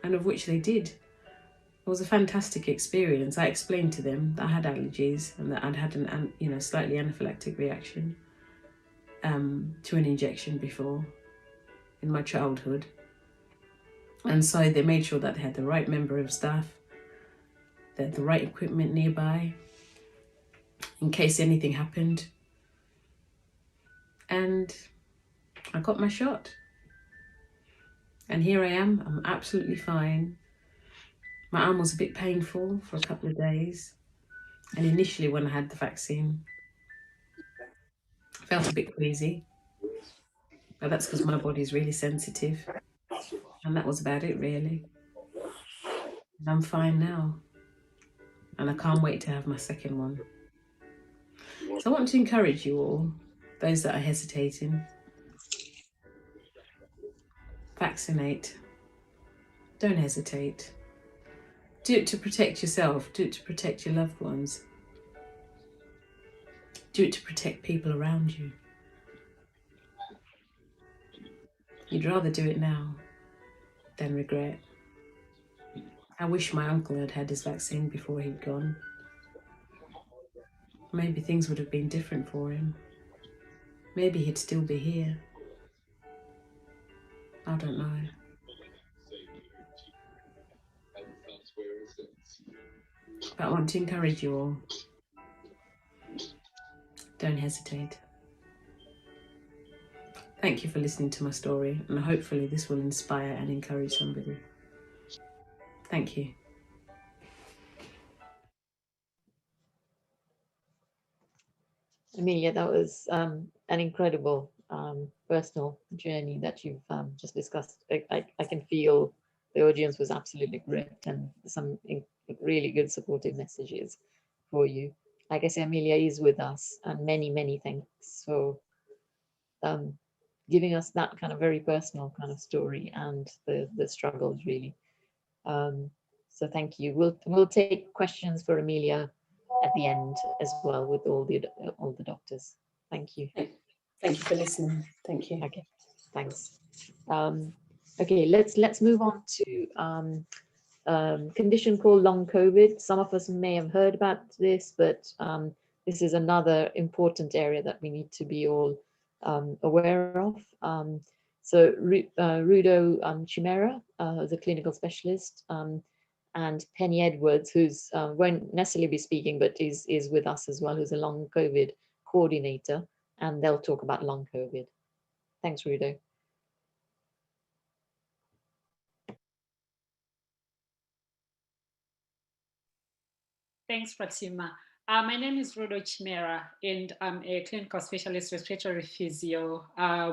and of which they did. It was a fantastic experience. I explained to them that I had allergies and that I'd had an slightly anaphylactic reaction to an injection before in my childhood. And so they made sure that they had the right member of staff, they had the right equipment nearby in case anything happened. And I got my shot. And here I am, I'm absolutely fine. My arm was a bit painful for a couple of days. And initially when I had the vaccine, I felt a bit queasy. But that's because my body's really sensitive. And that was about it, really. And I'm fine now. And I can't wait to have my second one. So I want to encourage you all, those that are hesitating, vaccinate. Don't hesitate. Do it to protect yourself. Do it to protect your loved ones. Do it to protect people around you. You'd rather do it now than regret. I wish my uncle had had his vaccine before he'd gone. Maybe things would have been different for him. Maybe he'd still be here. I don't know. But I want to encourage you all. Don't hesitate. Thank you for listening to my story, and hopefully this will inspire and encourage somebody. Thank you.
Amelia, that was an incredible personal journey that you've just discussed. I can feel the audience was absolutely gripped, and some really good supportive messages for you. Like I say, Amelia is with us, and many thanks for giving us that kind of very personal kind of story and the struggles really. So thank you. We'll take questions for Amelia at the end as well with all the doctors. Thank you.
Thank you for listening. Thank you.
Okay, thanks. Okay, let's move on to condition called long COVID. Some of us may have heard about this, but this is another important area that we need to be all aware of. So Rudo Chimera, who's a clinical specialist, and Penny Edwards, who's won't necessarily be speaking, but is with us as well, who's a long COVID coordinator, and they'll talk about long COVID. Thanks, Rudo.
Thanks, Pratima. My name is Rudo Chimera, and I'm a clinical specialist respiratory physio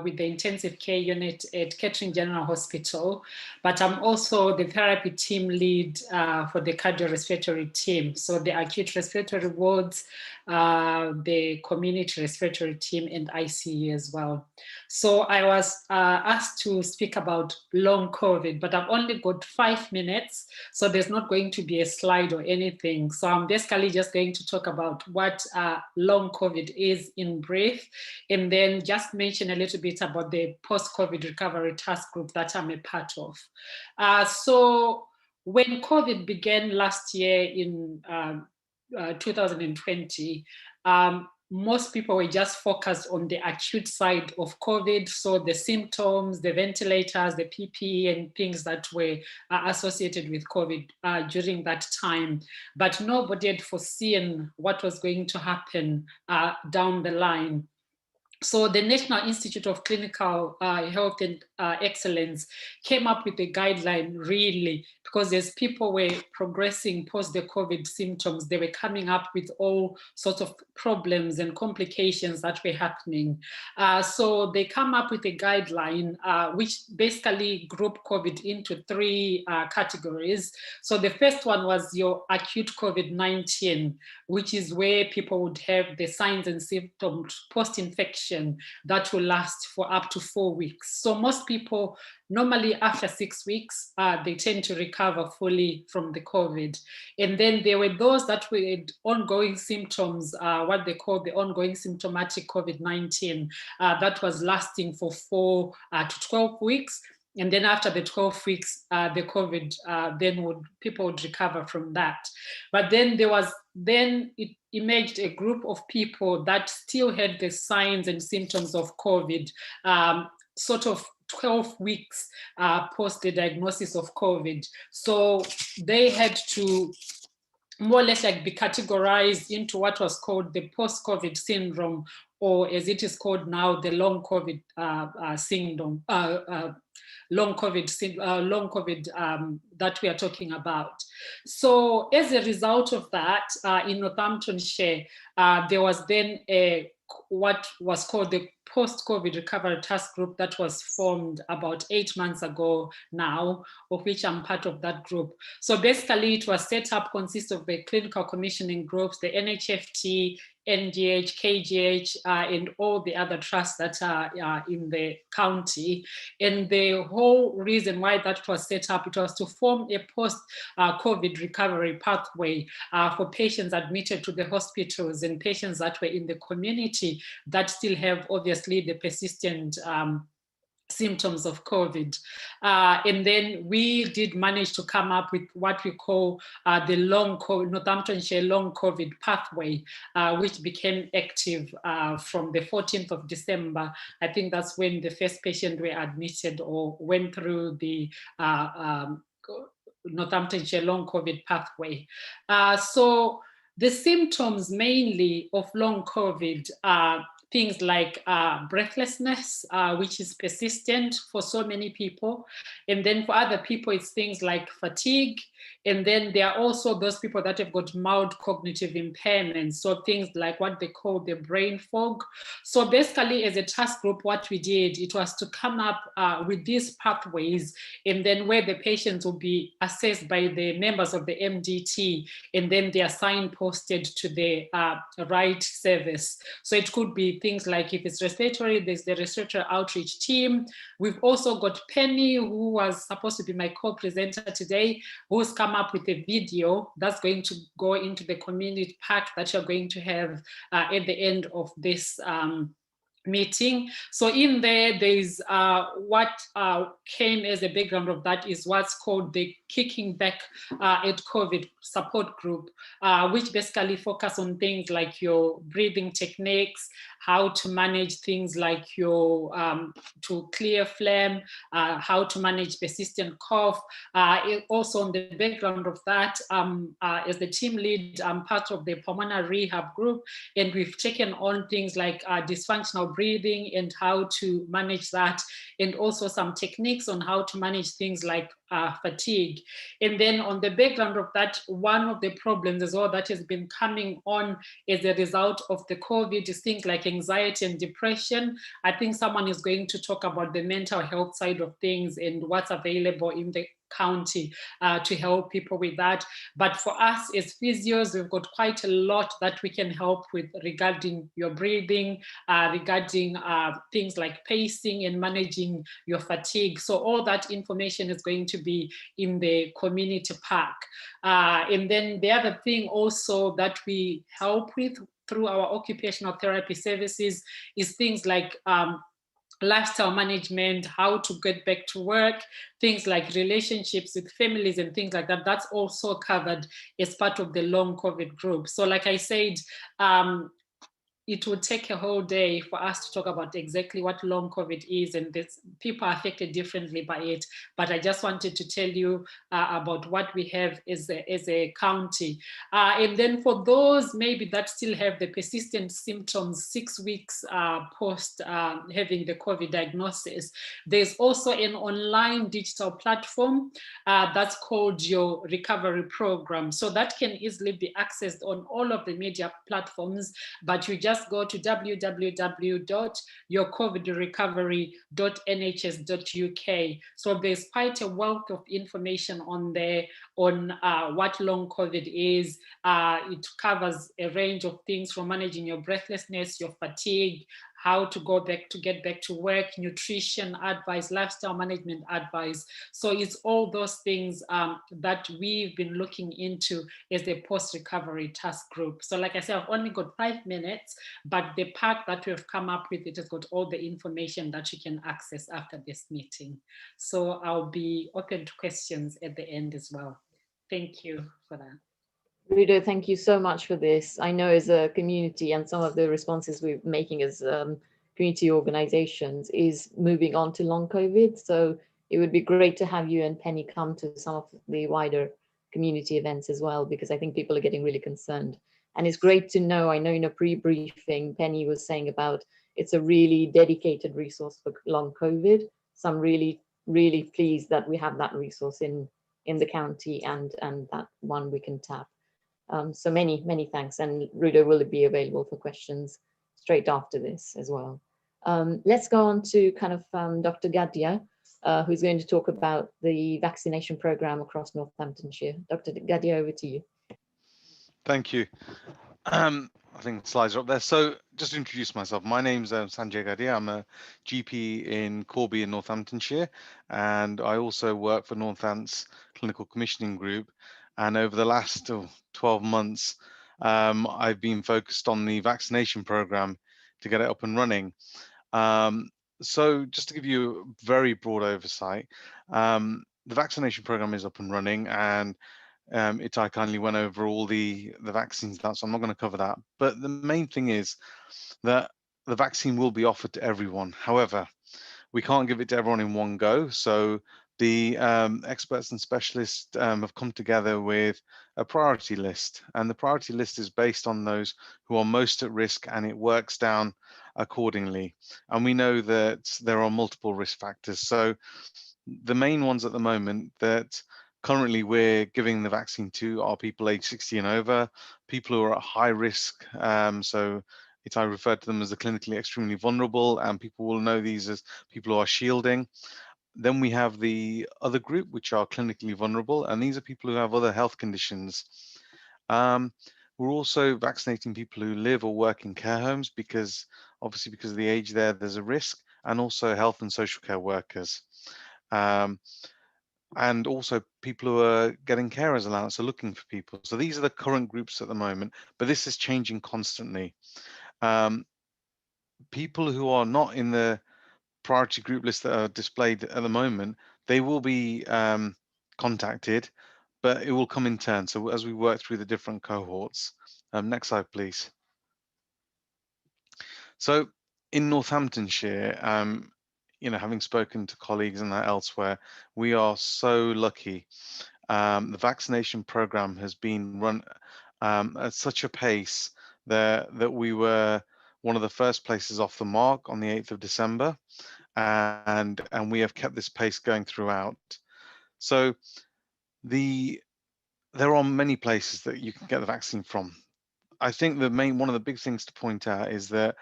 with the intensive care unit at Kettering General Hospital, but I'm also the therapy team lead for the cardiorespiratory team. So the acute respiratory wards, the community respiratory team, and ICU as well. So I was asked to speak about long COVID, but I've only got 5 minutes, so there's not going to be a slide or anything. So I'm basically just going to talk about what long COVID is in brief, and then just mention a little bit about the post-COVID recovery task group that I'm a part of. So when COVID began last year in 2020, most people were just focused on the acute side of COVID. So the symptoms, the ventilators, the PPE, and things that were associated with COVID during that time. But nobody had foreseen what was going to happen down the line. So the National Institute of Clinical Health and Excellence came up with a guideline really, because as people were progressing post the COVID symptoms, they were coming up with all sorts of problems and complications that were happening. So they come up with a guideline which basically grouped COVID into 3 categories. So the first one was your acute COVID-19, which is where people would have the signs and symptoms post-infection that will last for up to 4 weeks. So most people, normally after 6 weeks, they tend to recover fully from the COVID. And then there were those that were ongoing symptoms, what they call the ongoing symptomatic COVID-19, that was lasting for 4 to 12 weeks. And then after the 12 weeks, the COVID, people would recover from that. But then it emerged a group of people that still had the signs and symptoms of COVID, sort of 12 weeks post the diagnosis of COVID. So they had to more or less like be categorized into what was called the post-COVID syndrome, or as it is called now, the long COVID syndrome. Long COVID that we are talking about. So as a result of that, in Northamptonshire, there was then what was called the post-COVID recovery task group that was formed about 8 months ago now, of which I'm part of that group. So basically it was set up, consists of the clinical commissioning groups, the NHFT, NGH, KGH, and all the other trusts that are in the county. And the whole reason why that was set up, it was to form a post-COVID recovery pathway for patients admitted to the hospitals and patients that were in the community that still have obviously the persistent symptoms of COVID. And then we did manage to come up with what we call the Northamptonshire long COVID pathway, which became active from the 14th of December. I think that's when the first patient were admitted or went through the Northamptonshire long COVID pathway. So the symptoms mainly of long COVID are things like breathlessness, which is persistent for so many people. And then for other people, it's things like fatigue. And then there are also those people that have got mild cognitive impairments. So things like what they call the brain fog. So basically, as a task group, what we did, it was to come up with these pathways, and then where the patients will be assessed by the members of the MDT, and then they are signposted to the right service. So it could be things like if it's respiratory, there's the respiratory outreach team. We've also got Penny, who was supposed to be my co-presenter today, who's come up with a video that's going to go into the community pack that you're going to have at the end of this meeting. So in there's what came as a background of that is what's called the Kicking Back at COVID support group, which basically focus on things like your breathing techniques, how to manage things like your to clear phlegm, how to manage persistent cough. Also on the background of that, as the team lead, I'm part of the pulmonary rehab group, and we've taken on things like dysfunctional breathing and how to manage that, and also some techniques on how to manage things like fatigue. And then on the background of that, one of the problems as well that has been coming on as a result of the COVID is things like anxiety and depression. I think someone is going to talk about the mental health side of things and what's available in the county to help people with that. But for us as physios, we've got quite a lot that we can help with regarding your breathing, regarding things like pacing and managing your fatigue. So all that information is going to be in the community pack. And then the other thing also that we help with through our occupational therapy services is things like lifestyle management, how to get back to work, things like relationships with families and things like that. That's also covered as part of the long COVID group. So like I said, it would take a whole day for us to talk about exactly what long COVID is, and this, people are affected differently by it. But I just wanted to tell you about what we have as a county. And then for those maybe that still have the persistent symptoms 6 weeks post having the COVID diagnosis, there's also an online digital platform that's called your recovery program. So that can easily be accessed on all of the media platforms, but you just go to www.yourcovidrecovery.nhs.uk. So there's quite a wealth of information on there on what long COVID is. It covers a range of things from managing your breathlessness, your fatigue, how to get back to work, nutrition advice, lifestyle management advice. So it's all those things that we've been looking into as a post-recovery task group. So like I said, I've only got 5 minutes, but the pack that we've come up with, it has got all the information that you can access after this meeting. So I'll be open to questions at the end as well. Thank you for that.
Rudo, thank you so much for this. I know as a community and some of the responses we're making as community organizations is moving on to long COVID. So it would be great to have you and Penny come to some of the wider community events as well, because I think people are getting really concerned. And it's great to know, I know in a pre-briefing, Penny was saying about it's a really dedicated resource for long COVID. So I'm really, really pleased that we have that resource in the county and that one we can tap. So many thanks, and Rudo will be available for questions straight after this as well. Let's go on to kind of Dr. Gadia, who's going to talk about the vaccination program across Northamptonshire. Dr. Gadia, over to you.
Thank you. I think the slides are up there. So just to introduce myself, my name's Sanjay Gadia. I'm a GP in Corby in Northamptonshire, and I also work for Northants Clinical Commissioning Group. And over the last 12 months, I've been focused on the vaccination program to get it up and running. So just to give you a very broad oversight, the vaccination program is up and running, and I kindly went over all the vaccines, so I'm not going to cover that. But the main thing is that the vaccine will be offered to everyone. However, we can't give it to everyone in one go. So the experts and specialists have come together with a priority list, and the priority list is based on those who are most at risk, and it works down accordingly. And we know that there are multiple risk factors. So the main ones at the moment that currently we're giving the vaccine to are people aged 60 and over, people who are at high risk. So I refer to them as the clinically extremely vulnerable, and people will know these as people who are shielding. Then we have the other group, which are clinically vulnerable, and these are people who have other health conditions. We're also vaccinating people who live or work in care homes, because obviously because of the age there's a risk, and also health and social care workers. And also people who are getting carers allowance, are looking for people. So these are the current groups at the moment, but this is changing constantly. People who are not in the priority group list that are displayed at the moment, they will be contacted, but it will come in turn. So as we work through the different cohorts. Next slide, please. So in Northamptonshire, having spoken to colleagues and that elsewhere, we are so lucky. The vaccination program has been run at such a pace that we were one of the first places off the mark on the 8th of December, and we have kept this pace going throughout. So there are many places that you can get the vaccine from. I think one of the big things to point out is that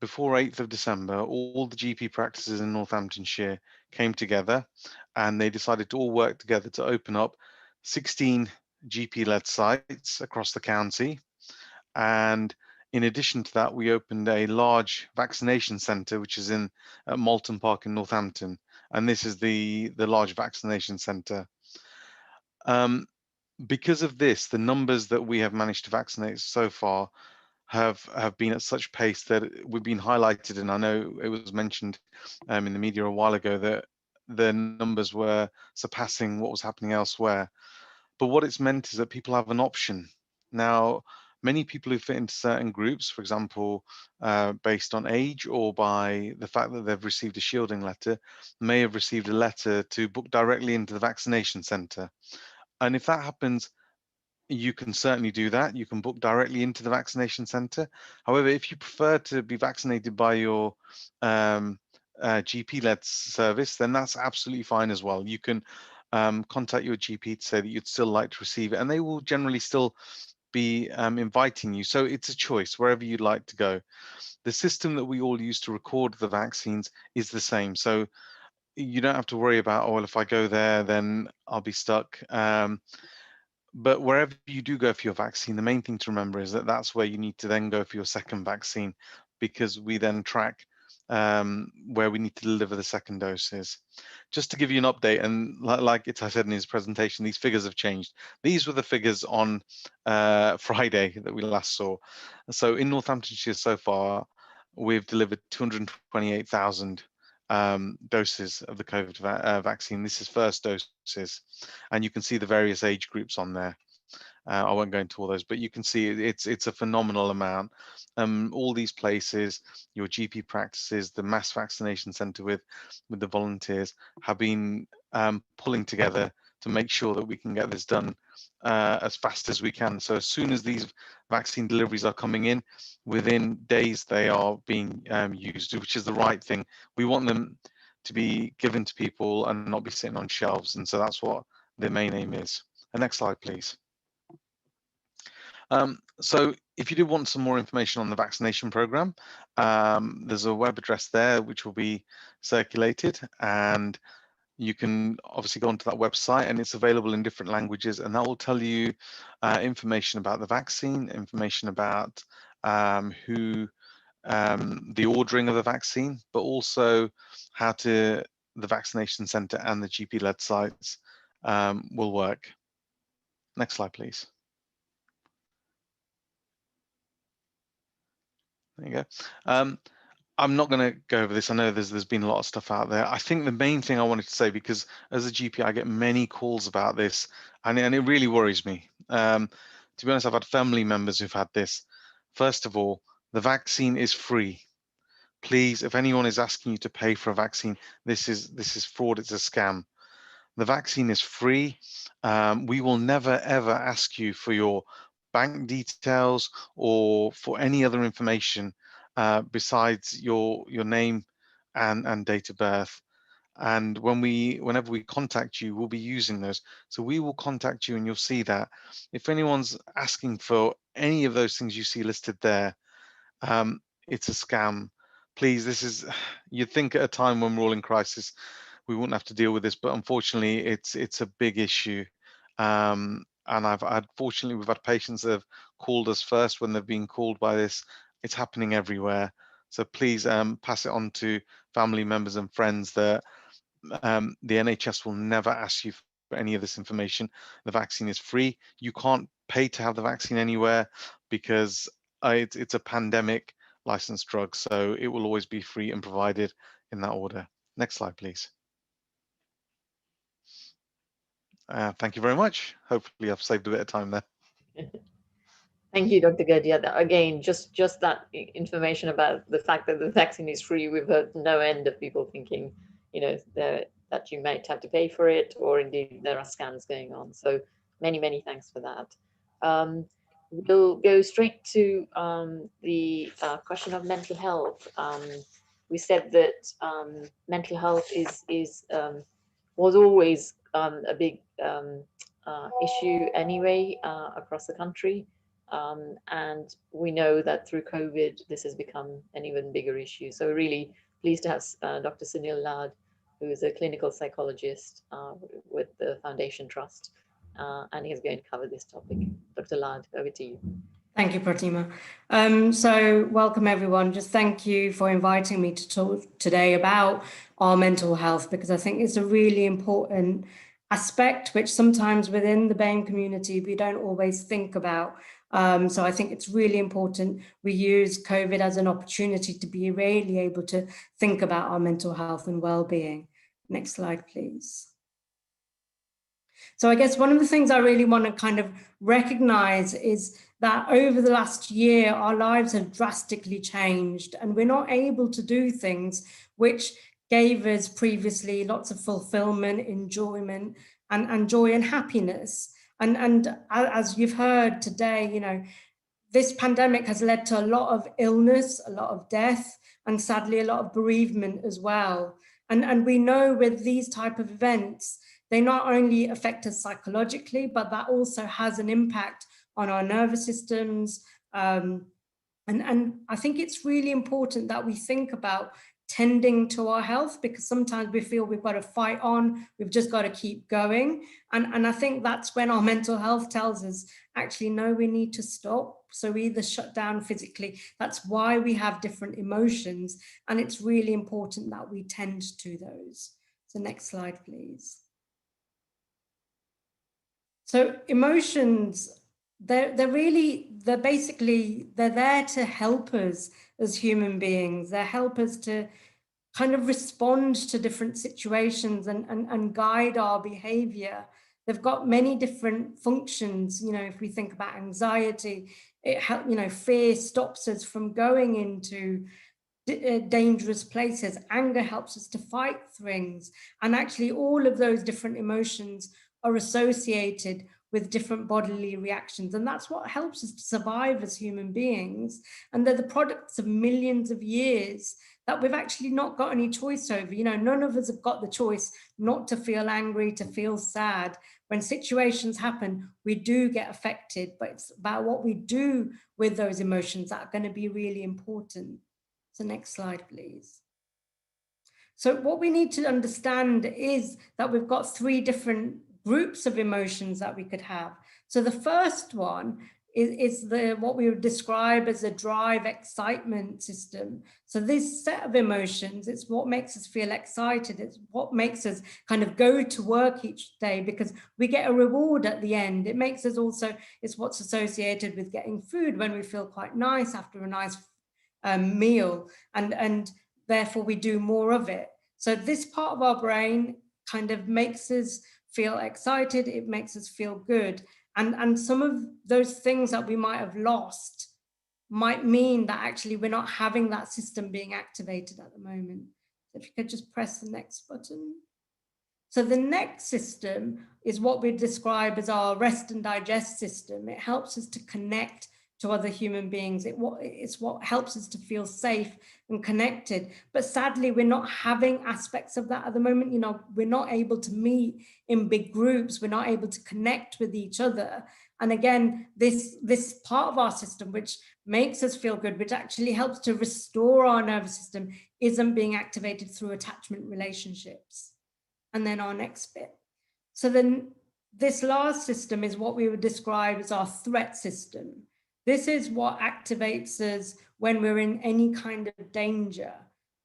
before 8th of December, all the GP practices in Northamptonshire came together, and they decided to all work together to open up 16 GP-led sites across the county. And in addition to that, we opened a large vaccination centre, which is at Malton Park in Northampton. And this is the large vaccination centre. Because of this, the numbers that we have managed to vaccinate so far have been at such pace that we've been highlighted, and I know it was mentioned in the media a while ago that the numbers were surpassing what was happening elsewhere. But what it's meant is that people have an option. Now, many people who fit into certain groups, for example, based on age or by the fact that they've received a shielding letter, may have received a letter to book directly into the vaccination centre. And if that happens, you can certainly do that. You can book directly into the vaccination centre. However, if you prefer to be vaccinated by your GP-led service, then that's absolutely fine as well. You can contact your GP to say that you'd still like to receive it, and they will generally still be inviting you. So it's a choice wherever you'd like to go. The system that we all use to record the vaccines is the same. So you don't have to worry about, oh, well, if I go there, then I'll be stuck. But wherever you do go for your vaccine, the main thing to remember is that that's where you need to then go for your second vaccine, because we then track where we need to deliver the second doses. Just to give you an update, and like Itai said in his presentation, these figures have changed. These were the figures on Friday that we last saw. So in Northamptonshire so far, we've delivered 228,000 doses of the COVID vaccine. This is first doses, and you can see the various age groups on there. I won't go into all those, but you can see it's a phenomenal amount. All these places, your GP practices, the mass vaccination centre with the volunteers have been pulling together to make sure that we can get this done as fast as we can. So as soon as these vaccine deliveries are coming in, within days they are being used, which is the right thing. We want them to be given to people and not be sitting on shelves, and so that's what the main aim is. Next slide, please. So if you do want some more information on the vaccination program, there's a web address there which will be circulated, and you can obviously go onto that website, and it's available in different languages, and that will tell you information about the vaccine, information about the ordering of the vaccine, but also how the vaccination centre and the GP-led sites will work. Next slide, please. There you go. I'm not going to go over this. I know there's been a lot of stuff out there. I think the main thing I wanted to say, because as a GP, I get many calls about this, and it really worries me. To be honest, I've had family members who've had this. First of all, the vaccine is free. Please, if anyone is asking you to pay for a vaccine, this is fraud. It's a scam. The vaccine is free. We will never ever ask you for your bank details or for any other information besides your name and date of birth. And whenever we contact you, we'll be using those. So we will contact you, and you'll see that. If anyone's asking for any of those things you see listed there, it's a scam. Please, you'd think at a time when we're all in crisis, we wouldn't have to deal with this, but unfortunately, it's a big issue. And fortunately, we've had patients that have called us first when they've been called by this. It's happening everywhere. So please pass it on to family members and friends that the NHS will never ask you for any of this information. The vaccine is free. You can't pay to have the vaccine anywhere because it's a pandemic licensed drug. So it will always be free and provided in that order. Next slide, please. Thank you very much. Hopefully I've saved a bit of time there.
Thank you, Dr. Gadia. Again, just that information about the fact that the vaccine is free, we've heard no end of people thinking, that you might have to pay for it, or indeed there are scams going on. So many thanks for that. We'll go straight to the question of mental health. We said that mental health was always a big issue anyway across the country. And we know that through COVID, this has become an even bigger issue. So we're really pleased to have Dr. Sunil Lad, who is a clinical psychologist with the Foundation Trust, and he's going to cover this topic. Dr. Lad, over to you.
Thank you, Pratima. So welcome everyone. Just thank you for inviting me to talk today about our mental health, because I think it's a really important aspect which sometimes within the BAME community we don't always think about. So I think it's really important we use COVID as an opportunity to be really able to think about our mental health and well-being. Next slide, please. So I guess one of the things I really want to kind of recognize is that over the last year, our lives have drastically changed, and we're not able to do things which gave us previously lots of fulfillment, enjoyment, and joy and happiness. And as you've heard today, this pandemic has led to a lot of illness, a lot of death, and sadly a lot of bereavement as well. And we know with these type of events, they not only affect us psychologically, but that also has an impact on our nervous systems. And I think it's really important that we think about tending to our health, because sometimes we feel we've got to fight on, we've just got to keep going. And I think that's when our mental health tells us, actually, no, we need to stop. So we either shut down physically. That's why we have different emotions. And it's really important that we tend to those. So next slide, please. So emotions, they're basically there to help us as human beings. They help us to kind of respond to different situations and guide our behavior. They've got many different functions. If we think about anxiety, fear stops us from going into dangerous places. Anger helps us to fight things. And actually all of those different emotions are associated with different bodily reactions. And that's what helps us to survive as human beings. And they're the products of millions of years that we've actually not got any choice over. None of us have got the choice not to feel angry, to feel sad. When situations happen, we do get affected, but it's about what we do with those emotions that are going to be really important. So next slide, please. So what we need to understand is that we've got three different groups of emotions that we could have. So the first one is what we would describe as a drive excitement system. So this set of emotions, it's what makes us feel excited. It's what makes us kind of go to work each day because we get a reward at the end. It makes us also, it's what's associated with getting food when we feel quite nice after a nice meal, and therefore we do more of it. So this part of our brain kind of makes us feel excited, it makes us feel good. And some of those things that we might have lost might mean that actually we're not having that system being activated at the moment. So if you could just press the next button. So the next system is what we describe as our rest and digest system. It helps us to connect to other human beings. It's what helps us to feel safe and connected. But sadly, we're not having aspects of that at the moment. You know, we're not able to meet in big groups. We're not able to connect with each other. And again, this part of our system, which makes us feel good, which actually helps to restore our nervous system, isn't being activated through attachment relationships. And then our next bit. So then this last system is what we would describe as our threat system. This is what activates us when we're in any kind of danger.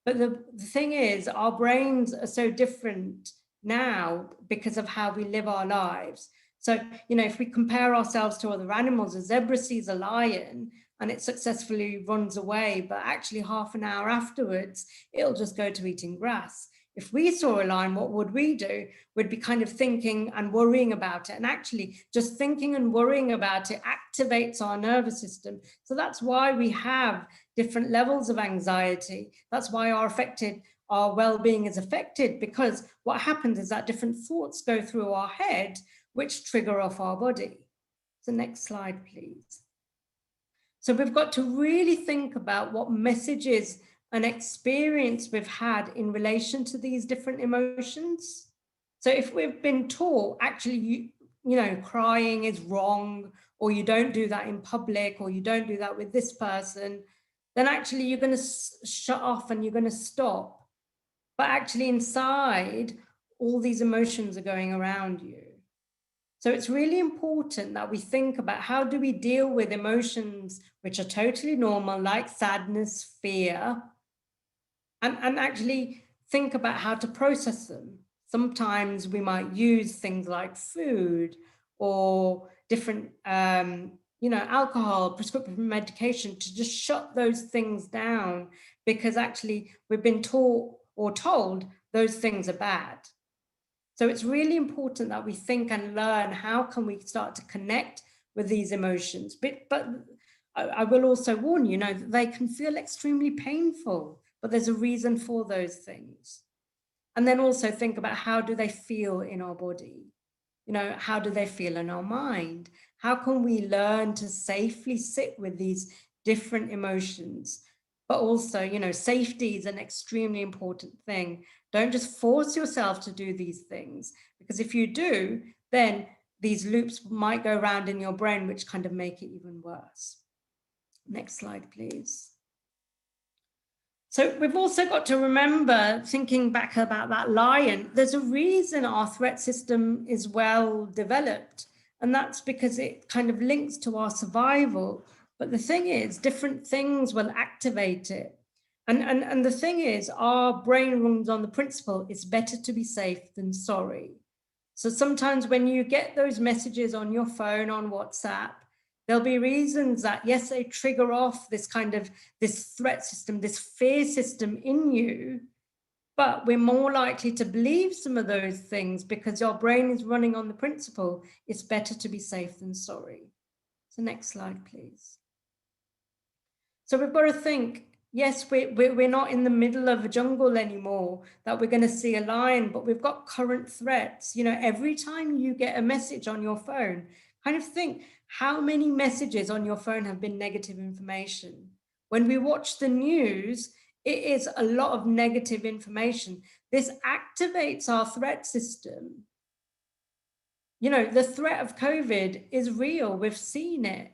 But the thing is, our brains are so different now because of how we live our lives. So, you know, if we compare ourselves to other animals, a zebra sees a lion and it successfully runs away, but actually half an hour afterwards, it'll just go to eating grass. If we saw a lion, what would we do? We'd be kind of thinking and worrying about it. And actually just thinking and worrying about it activates our nervous system. So that's why we have different levels of anxiety. That's why our well-being is affected, because what happens is that different thoughts go through our head, which trigger off our body. So next slide, please. So we've got to really think about what messages and experience we've had in relation to these different emotions. So if we've been taught, actually, you know, crying is wrong, or you don't do that in public, or you don't do that with this person, then actually you're going to shut off and you're going to stop. But actually inside, all these emotions are going around you. So it's really important that we think about how do we deal with emotions which are totally normal, like sadness, fear, and actually think about how to process them. Sometimes we might use things like food or different, you know, alcohol, prescription medication to just shut those things down, because actually we've been taught or told those things are bad. So it's really important that we think and learn how can we start to connect with these emotions. But I will also warn you, that they can feel extremely painful, but there's a reason for those things. And then also think about how do they feel in our body? How do they feel in our mind? How can we learn to safely sit with these different emotions? But also, safety is an extremely important thing. Don't just force yourself to do these things, because if you do, then these loops might go around in your brain, which kind of make it even worse. Next slide, please. So we've also got to remember, thinking back about that lion, there's a reason our threat system is well developed, and that's because it kind of links to our survival. But the thing is, different things will activate it. And the thing is, our brain runs on the principle, it's better to be safe than sorry. So sometimes when you get those messages on your phone, on WhatsApp, there'll be reasons that, yes, they trigger off this threat system, this fear system in you, but we're more likely to believe some of those things because your brain is running on the principle, it's better to be safe than sorry. So next slide, please. So we've got to think, yes, we're not in the middle of a jungle anymore, that we're going to see a lion, but we've got current threats. Every time you get a message on your phone, kind of think, how many messages on your phone have been negative information? When we watch the news, it is a lot of negative information. This activates our threat system. The threat of COVID is real, we've seen it.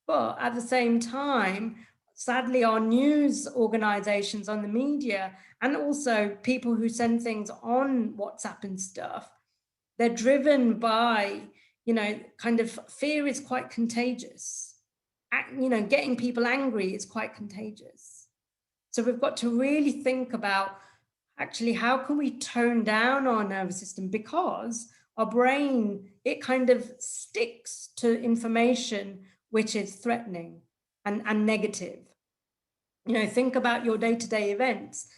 But at the same time, sadly, our news organizations on the media, and also people who send things on WhatsApp and stuff, they're driven by, kind of fear is quite contagious. Getting people angry is quite contagious. So we've got to really think about, actually, how can we tone down our nervous system? Because our brain, it kind of sticks to information which is threatening and negative. You know, think about your day-to-day events.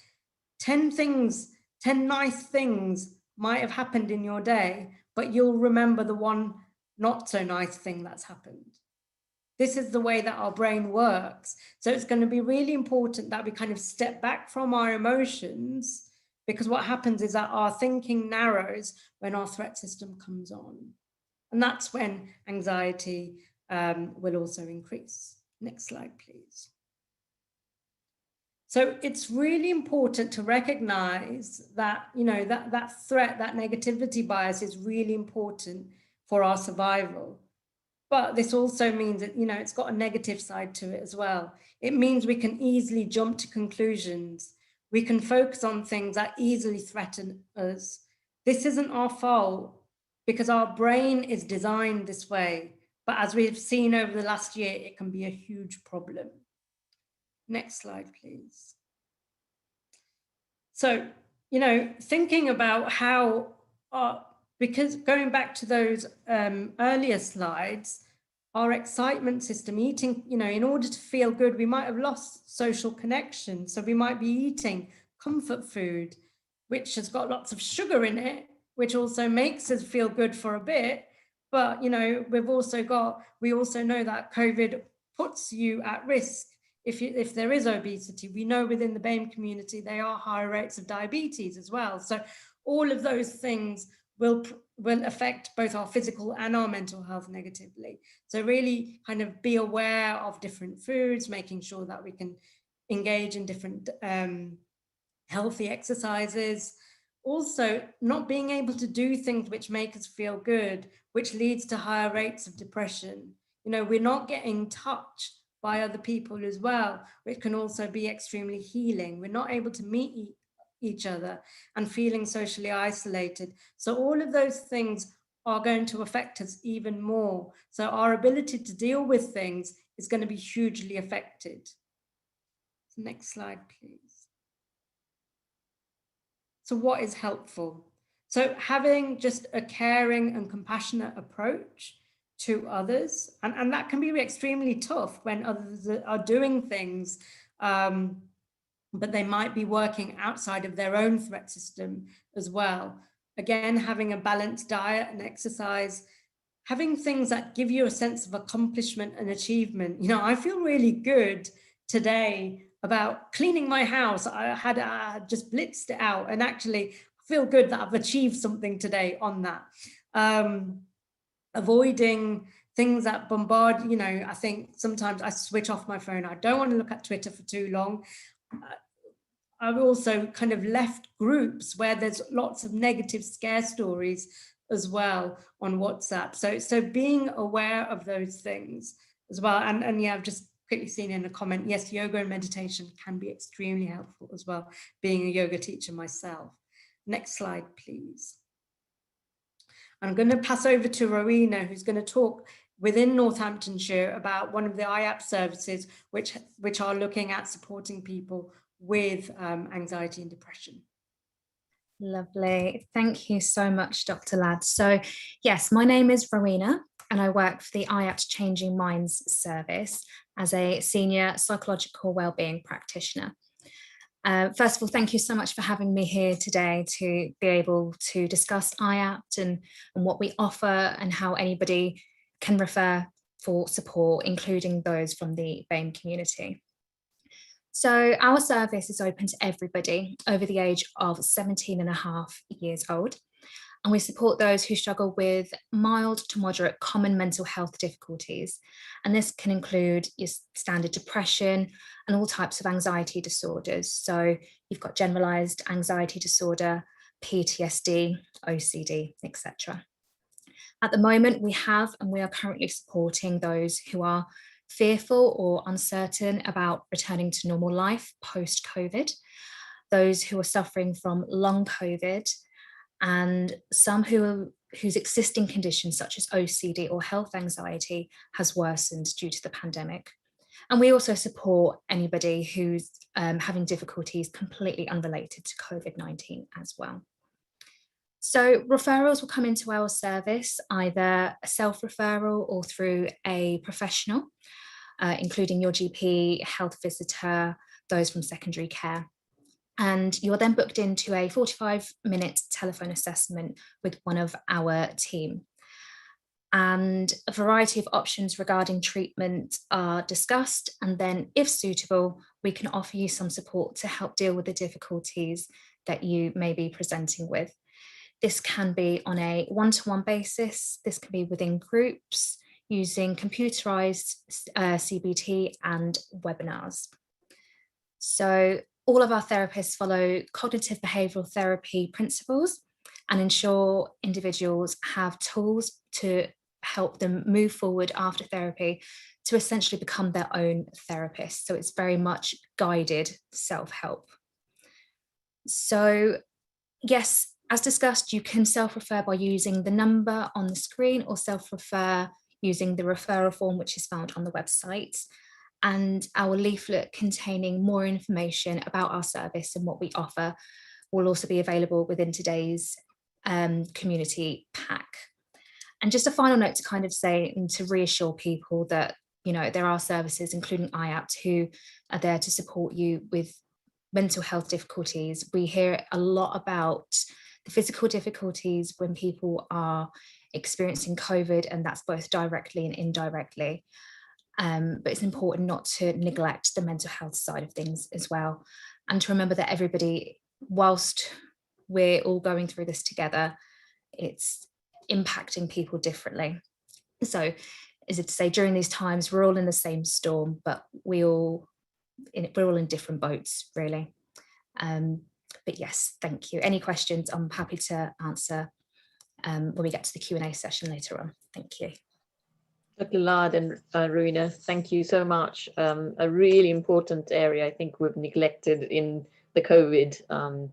10 nice things might have happened in your day, but you'll remember the one not so nice thing that's happened. This is the way that our brain works. So it's going to be really important that we kind of step back from our emotions, because what happens is that our thinking narrows when our threat system comes on. And that's when anxiety will also increase. Next slide, please. So it's really important to recognize that, you know, that threat, that negativity bias is really important for our survival. But this also means that, you know, it's got a negative side to it as well. It means we can easily jump to conclusions. We can focus on things that easily threaten us. This isn't our fault, because our brain is designed this way. But as we've seen over the last year, it can be a huge problem. Next slide, please. So, you know, thinking about how, because going back to those earlier slides, our excitement system, eating, you know, in order to feel good, we might have lost social connection. So we might be eating comfort food, which has got lots of sugar in it, which also makes us feel good for a bit. But, you know, we also know that COVID puts you at risk if there is obesity. We know within the BAME community, there are higher rates of diabetes as well. So all of those things will affect both our physical and our mental health negatively. So really kind of be aware of different foods, making sure that we can engage in different healthy exercises. Also, not being able to do things which make us feel good, which leads to higher rates of depression. You know, we're not getting touched by other people as well, which can also be extremely healing. We're not able to meet each other and feeling socially isolated. So all of those things are going to affect us even more. So our ability to deal with things is going to be hugely affected. Next slide, please. So what is helpful? So having just a caring and compassionate approach to others, and that can be extremely tough when others are doing things, but they might be working outside of their own threat system as well. Again, having a balanced diet and exercise, having things that give you a sense of accomplishment and achievement. You know, I feel really good today about cleaning my house. I just blitzed it out, and actually feel good that I've achieved something today on that. Avoiding things that bombard, you know, I think sometimes I switch off my phone. I don't want to look at Twitter for too long. I've also kind of left groups where there's lots of negative scare stories as well on WhatsApp. So being aware of those things as well. And yeah, I've just quickly seen in a comment, yes, yoga and meditation can be extremely helpful as well, being a yoga teacher myself. Next slide, please. I'm going to pass over to Rowena, who's going to talk within Northamptonshire about one of the IAP services which are looking at supporting people with anxiety and depression.
Lovely. Thank you so much, Dr. Ladd. So yes, my name is Rowena and I work for the IAPT Changing Minds service as a senior psychological wellbeing practitioner. First of all, thank you so much for having me here today to be able to discuss IAPT and what we offer and how anybody can refer for support, including those from the BAME community. So our service is open to everybody over the age of 17.5 years old. And we support those who struggle with mild to moderate common mental health difficulties. And this can include your standard depression and all types of anxiety disorders. So you've got generalized anxiety disorder, PTSD, OCD, etc. At the moment, we are currently supporting those who are fearful or uncertain about returning to normal life post-COVID, those who are suffering from long COVID, and some whose existing conditions such as OCD or health anxiety has worsened due to the pandemic. And we also support anybody who's having difficulties completely unrelated to COVID-19 as well. So referrals will come into our service, either a self-referral or through a professional, including your GP, health visitor, those from secondary care. And you're then booked into a 45-minute telephone assessment with one of our team. And a variety of options regarding treatment are discussed. And then, if suitable, we can offer you some support to help deal with the difficulties that you may be presenting with. This can be on a one-to-one basis. This can be within groups using computerized CBT and webinars. So all of our therapists follow cognitive behavioral therapy principles and ensure individuals have tools to help them move forward after therapy to essentially become their own therapist. So it's very much guided self-help. So yes, as discussed, you can self-refer by using the number on the screen or self-refer using the referral form, which is found on the website. And our leaflet containing more information about our service and what we offer will also be available within today's community pack. And just a final note to kind of say and to reassure people that, you know, there are services, including IAPT, who are there to support you with mental health difficulties. We hear a lot about the physical difficulties when people are experiencing COVID, and that's both directly and indirectly. But it's important not to neglect the mental health side of things as well. And to remember that everybody, whilst we're all going through this together, it's impacting people differently. So is it to say during these times, we're all in the same storm, but we're all in different boats, really. But yes, thank you. Any questions, I'm happy to answer when we get to the Q&A session later on. Thank you.
Dr. Lard and Rowena, thank you so much. A really important area I think we've neglected in the COVID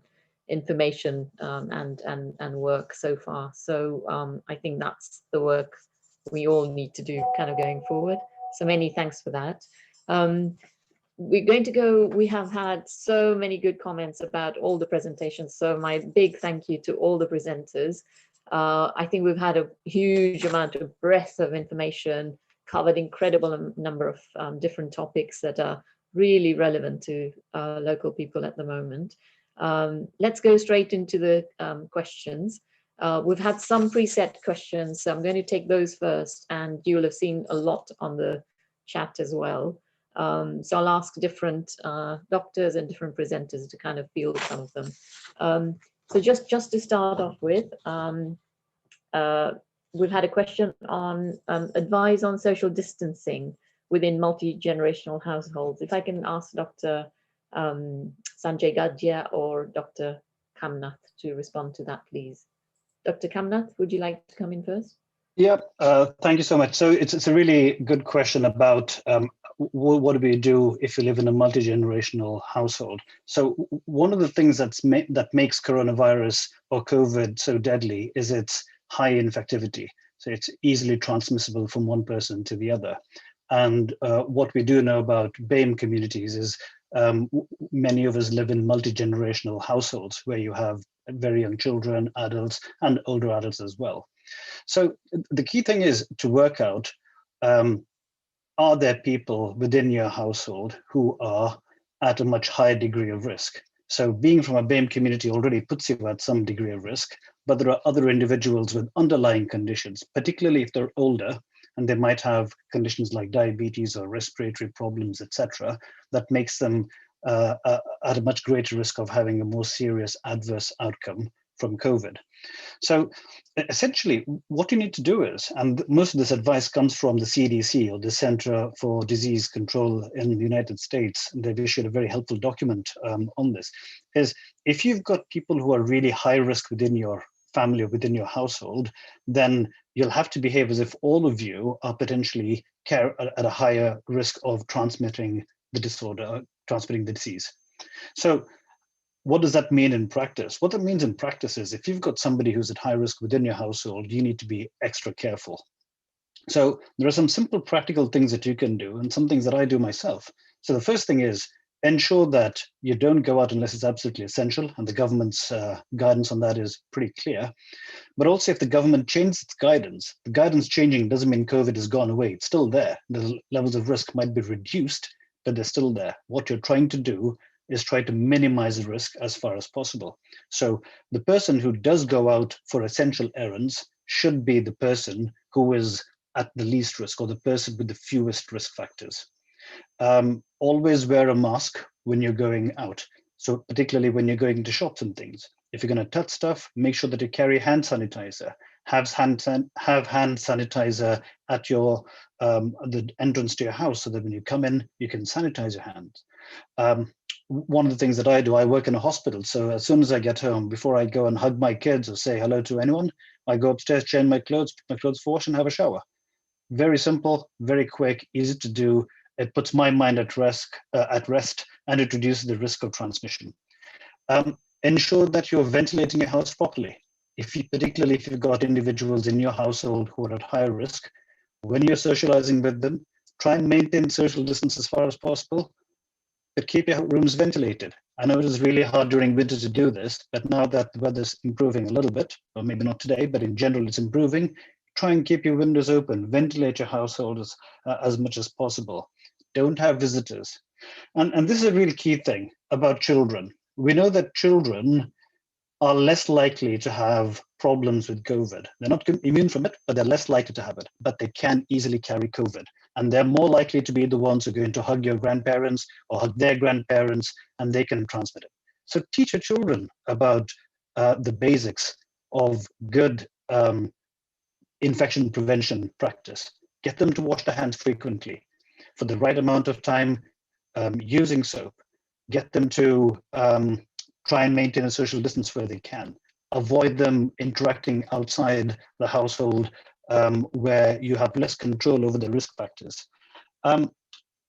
information and work so far. So I think that's the work we all need to do kind of going forward. So many thanks for that. We're going to go, we have had so many good comments about all the presentations. So my big thank you to all the presenters. I think we've had a huge amount of breadth of information, covered incredible number of different topics that are really relevant to local people at the moment. Let's go straight into the questions. We've had some preset questions, so I'm going to take those first, and you'll have seen a lot on the chat as well. So I'll ask different doctors and different presenters to kind of field some of them. So just to start off with, we've had a question on advice on social distancing within multi-generational households. If I can ask Dr. Sanjay Gadhia or Dr. Kamnath to respond to that, please. Dr. Kamnath, would you like to come in first?
Yeah, thank you so much. So it's a really good question about what do we do if you live in a multi-generational household. So one of the things that makes coronavirus or COVID so deadly is its high infectivity. So it's easily transmissible from one person to the other. And what we do know about BAME communities is many of us live in multi-generational households where you have very young children, adults, and older adults as well. So the key thing is to work out, are there people within your household who are at a much higher degree of risk? So being from a BAME community already puts you at some degree of risk, but there are other individuals with underlying conditions, particularly if they're older, and they might have conditions like diabetes or respiratory problems, etc., that makes them at a much greater risk of having a more serious adverse outcome from COVID. So essentially, what you need to do is, and most of this advice comes from the CDC, or the Center for Disease Control in the United States. They've issued a very helpful document on this, is if you've got people who are really high risk within your family or within your household, then you'll have to behave as if all of you are potentially at a higher risk of transmitting the disorder, transmitting the disease. So what does that mean in practice? What that means in practice is if you've got somebody who's at high risk within your household, you need to be extra careful. So there are some simple practical things that you can do and some things that I do myself. So the first thing is ensure that you don't go out unless it's absolutely essential, and the government's guidance on that is pretty clear. But also if the government changes its guidance, the guidance changing doesn't mean COVID has gone away, it's still there. The levels of risk might be reduced, but they're still there. What you're trying to do is try to minimize the risk as far as possible. So the person who does go out for essential errands should be the person who is at the least risk, or the person with the fewest risk factors. Always wear a mask when you're going out. So particularly when you're going to shops and things. If you're going to touch stuff, make sure that you carry hand sanitizer. Have hand sanitizer at your the entrance to your house, so that when you come in, you can sanitize your hands. One of the things that I do, I work in a hospital. So as soon as I get home, before I go and hug my kids or say hello to anyone, I go upstairs, change my clothes, put my clothes for wash, and have a shower. Very simple, very quick, easy to do. It puts my mind at rest, and it reduces the risk of transmission. Ensure that you're ventilating your house properly. Particularly if you've got individuals in your household who are at higher risk, when you're socializing with them, try and maintain social distance as far as possible, but keep your rooms ventilated. I know it is really hard during winter to do this, but now that the weather's improving a little bit, or maybe not today, but in general it's improving, try and keep your windows open, ventilate your household as much as possible. Don't have visitors. And this is a real key thing about children. We know that children are less likely to have problems with COVID. They're not immune from it, but they're less likely to have it, but they can easily carry COVID. And they're more likely to be the ones who are going to hug your grandparents or hug their grandparents, and they can transmit it. So teach your children about the basics of good infection prevention practice. Get them to wash their hands frequently for the right amount of time, using soap. Get them to try and maintain a social distance where they can. Avoid them interacting outside the household where you have less control over the risk factors. And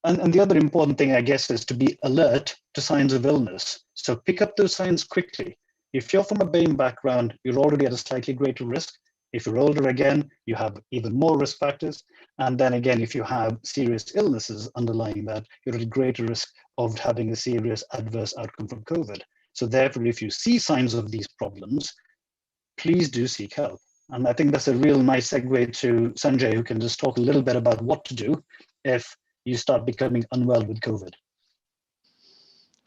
the other important thing, I guess, is to be alert to signs of illness. So pick up those signs quickly. If you're from a BAME background, you're already at a slightly greater risk. If you're older, again, you have even more risk factors. And then again, if you have serious illnesses underlying that, you're at a greater risk of having a serious adverse outcome from COVID. So therefore, if you see signs of these problems, please do seek help. And I think that's a real nice segue to Sanjay, who can just talk a little bit about what to do if you start becoming unwell with COVID.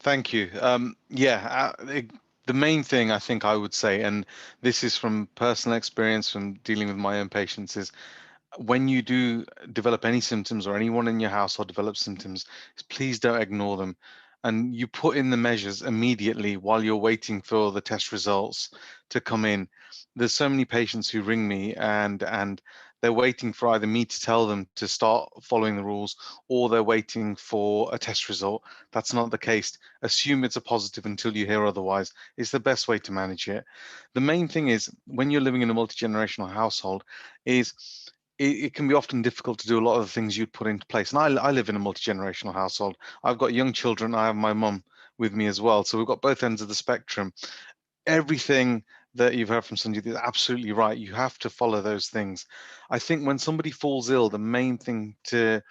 Thank you. The main thing I think I would say, and this is from personal experience from dealing with my own patients, is when you do develop any symptoms, or anyone in your household develops symptoms, is please don't ignore them. And you put in the measures immediately while you're waiting for the test results to come in. There's so many patients who ring me and they're waiting for either me to tell them to start following the rules, or they're waiting for a test result. That's not the case. Assume it's a positive until you hear otherwise. It's the best way to manage it. The main thing is, when you're living in a multi-generational household, is it can be often difficult to do a lot of the things you'd put into place. And I live in a multi-generational household. I've got young children. I have my mum with me as well. So we've got both ends of the spectrum. Everything that you've heard from Sanjay is absolutely right. You have to follow those things. I think when somebody falls ill, the main thing to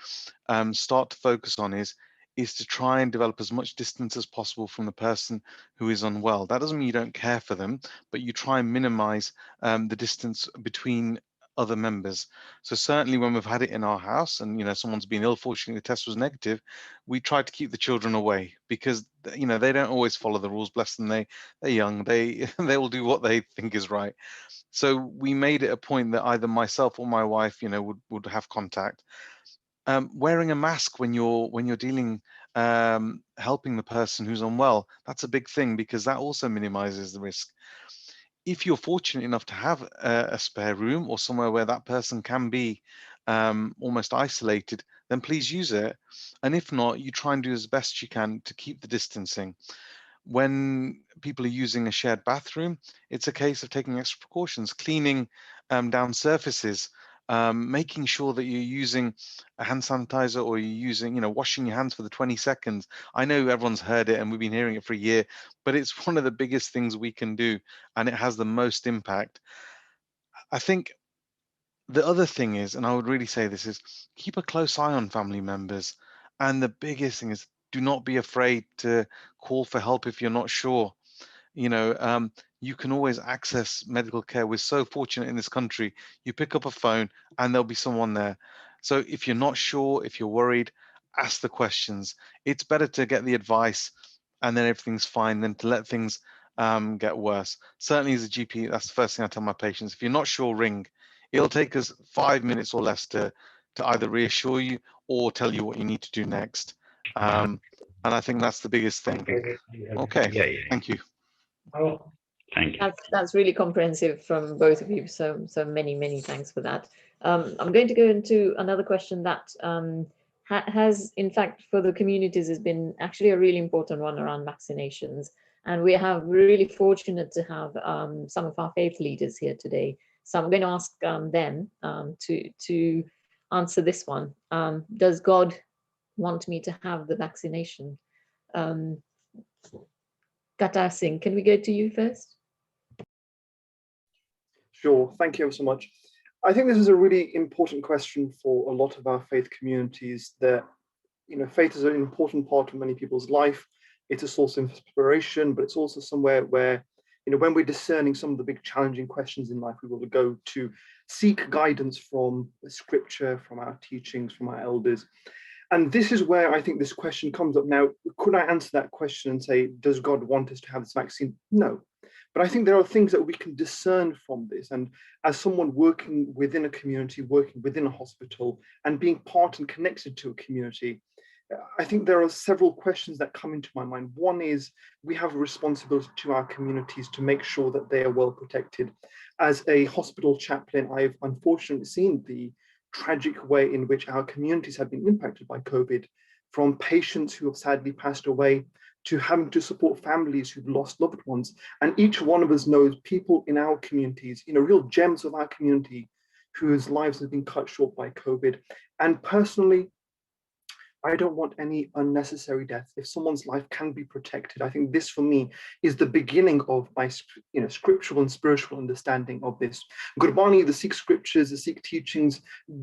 start to focus on is to try and develop as much distance as possible from the person who is unwell. That doesn't mean you don't care for them, but you try and minimize the distance between other members. So certainly when we've had it in our house and someone's been ill, fortunately the test was negative, we try to keep the children away, because they don't always follow the rules. Bless them, they're young, they will do what they think is right. So we made it a point that either myself or my wife would have contact. Wearing a mask when you're dealing helping the person who's unwell, that's a big thing, because that also minimizes the risk. If you're fortunate enough to have a spare room or somewhere where that person can be almost isolated, then please use it. And if not, you try and do as best you can to keep the distancing. When people are using a shared bathroom, it's a case of taking extra precautions, cleaning down surfaces, making sure that you're using a hand sanitizer, or you're using, washing your hands for the 20 seconds. I know everyone's heard it and we've been hearing it for a year, but it's one of the biggest things we can do, and it has the most impact. I think the other thing is, and I would really say this, is keep a close eye on family members. And the biggest thing is, do not be afraid to call for help if you're not sure. You can always access medical care. We're so fortunate in this country. You pick up a phone and there'll be someone there. So if you're not sure, if you're worried, ask the questions. It's better to get the advice and then everything's fine than to let things get worse. Certainly as a GP, that's the first thing I tell my patients. If you're not sure, ring. It'll take us 5 minutes or less to either reassure you or tell you what you need to do next. And I think that's the biggest thing. Okay, thank you.
Thank you.
That's really comprehensive from both of you. So many thanks for that. I'm going to go into another question that has, in fact, for the communities, has been actually a really important one around vaccinations. And we're really fortunate to have some of our faith leaders here today. So I'm going to ask them to answer this one. Does God want me to have the vaccination? Qatar Singh, can we go to you first?
Sure, thank you ever so much. I think this is a really important question for a lot of our faith communities, that, you know, faith is an important part of many people's life. It's a source of inspiration, but it's also somewhere where, you know, when we're discerning some of the big challenging questions in life, we will go to seek guidance from the scripture, from our teachings, from our elders. And this is where I think this question comes up now. Could I answer that question and say, does God want us to have this vaccine? No. But I think there are things that we can discern from this. And as someone working within a community, working within a hospital, and being part and connected to a community, I think there are several questions that come into my mind. One is, we have a responsibility to our communities to make sure that they are well protected. As a hospital chaplain, I've unfortunately seen the tragic way in which our communities have been impacted by COVID, from patients who have sadly passed away to having to support families who've lost loved ones. And each one of us knows people in our communities, you know, real gems of our community whose lives have been cut short by COVID. And personally, I don't want any unnecessary death. If someone's life can be protected, I think this for me is the beginning of my, you know, scriptural and spiritual understanding of this. Gurbani, the Sikh scriptures, the Sikh teachings,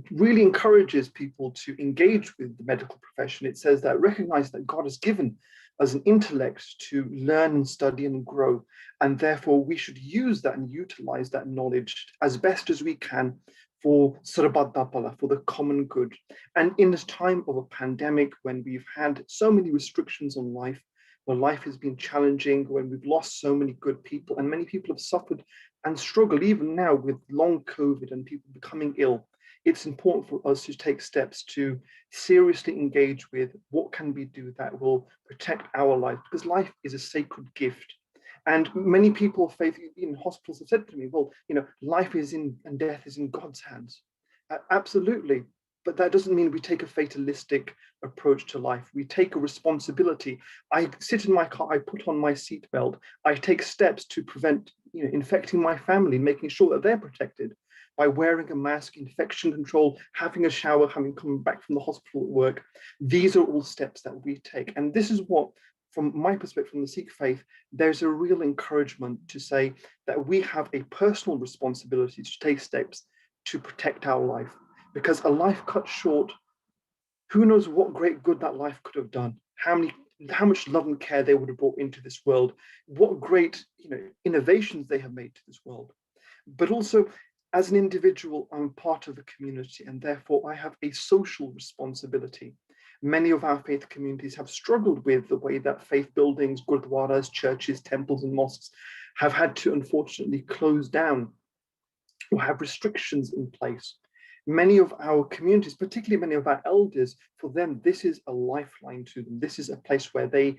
really encourages people to engage with the medical profession. It says that recognize that God has given us an intellect to learn and study and grow, and therefore we should use that and utilize that knowledge as best as we can for Sarbat Dapala, for the common good. And in this time of a pandemic, when we've had so many restrictions on life, when life has been challenging, when we've lost so many good people, and many people have suffered and struggled even now with long COVID and people becoming ill, it's important for us to take steps to seriously engage with what can we do that will protect our life, because life is a sacred gift. And many people of faith in hospitals have said to me, well, you know, life is in and death is in God's hands. Absolutely. But that doesn't mean we take a fatalistic approach to life. We take a responsibility. I sit in my car, I put on my seatbelt, I take steps to prevent, you know, infecting my family, making sure that they're protected by wearing a mask, infection control, having a shower, having come back from the hospital at work. These are all steps that we take. And this is what, from my perspective, from the Sikh faith, there's a real encouragement to say that we have a personal responsibility to take steps to protect our life. Because a life cut short, who knows what great good that life could have done, how much love and care they would have brought into this world, what great, you know, innovations they have made to this world. But also, as an individual, I'm part of a community, and therefore I have a social responsibility. Many of our faith communities have struggled with the way that faith buildings, gurdwaras, churches, temples, and mosques have had to unfortunately close down or have restrictions in place. Many of our communities, particularly many of our elders, for them, this is a lifeline to them. This is a place where they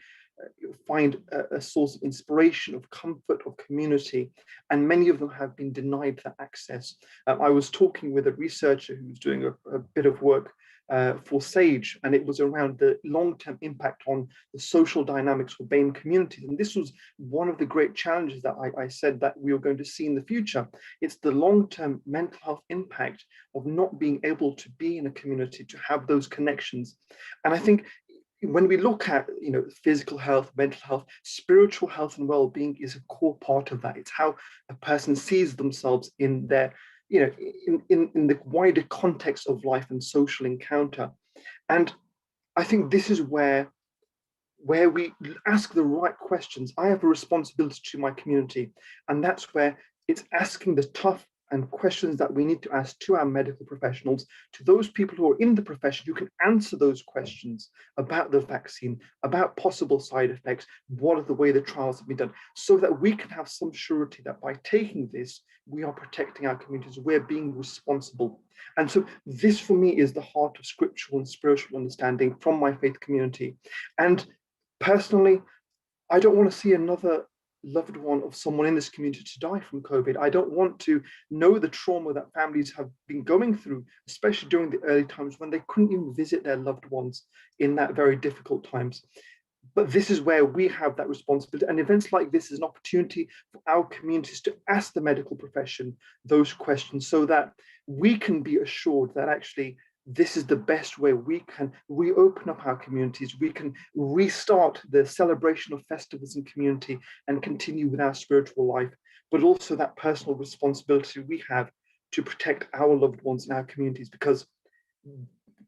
find a source of inspiration, of comfort, of community, and many of them have been denied that access. I was talking with a researcher who was doing a bit of work for SAGE, and it was around the long-term impact on the social dynamics for BAME communities. And this was one of the great challenges that I said that we are going to see in the future. It's the long-term mental health impact of not being able to be in a community, to have those connections. And I think when we look at, you know, physical health, mental health, spiritual health and well-being is a core part of that. It's how a person sees themselves in their, you know, in the wider context of life and social encounter. And I think this is where we ask the right questions. I have a responsibility to my community, and that's where it's asking the tough and questions that we need to ask to our medical professionals, to those people who are in the profession who can answer those questions about the vaccine, about possible side effects, what are the way the trials have been done, so that we can have some surety that by taking this, we are protecting our communities, we're being responsible. And so this for me is the heart of scriptural and spiritual understanding from my faith community. And personally, I don't want to see another loved one of someone in this community to die from COVID. I don't want to know the trauma that families have been going through, especially during the early times when they couldn't even visit their loved ones in that very difficult times. But this is where we have that responsibility, and events like this is an opportunity for our communities to ask the medical profession those questions so that we can be assured that actually this is the best way we can reopen up our communities. We can restart the celebration of festivals in community and continue with our spiritual life, but also that personal responsibility we have to protect our loved ones in our communities, because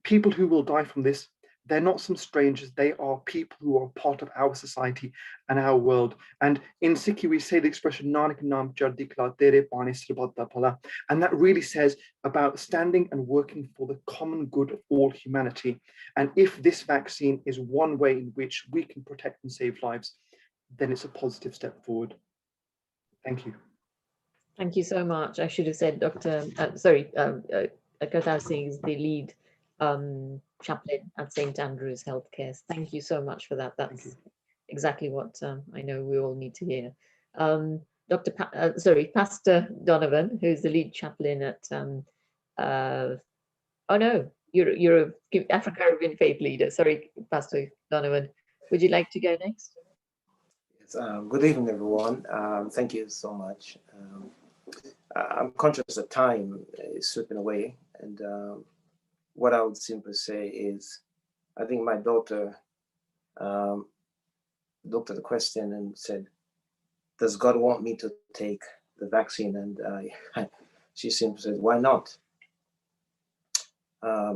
people who will die from this, they're not some strangers, they are people who are part of our society and our world. And in Sikhi, we say the expression, Nanak naam chardi kala tere paane sarbata phala. And that really says about standing and working for the common good of all humanity. And if this vaccine is one way in which we can protect and save lives, then it's a positive step forward. Thank you.
Thank you so much. I should have said Dr. Kartar Singh is the lead chaplain at St. Andrew's Healthcare. Thank you so much for that. That's exactly what I know we all need to hear. Pastor Donovan, who's the lead chaplain at, you're a Afro-Caribbean faith leader. Sorry, Pastor Donovan, would you like to go next?
Yes, good evening, everyone. Thank you so much. I'm conscious that time is slipping away, and what I would simply say is, I think my daughter looked at the question and said, does God want me to take the vaccine? And she simply said, why not?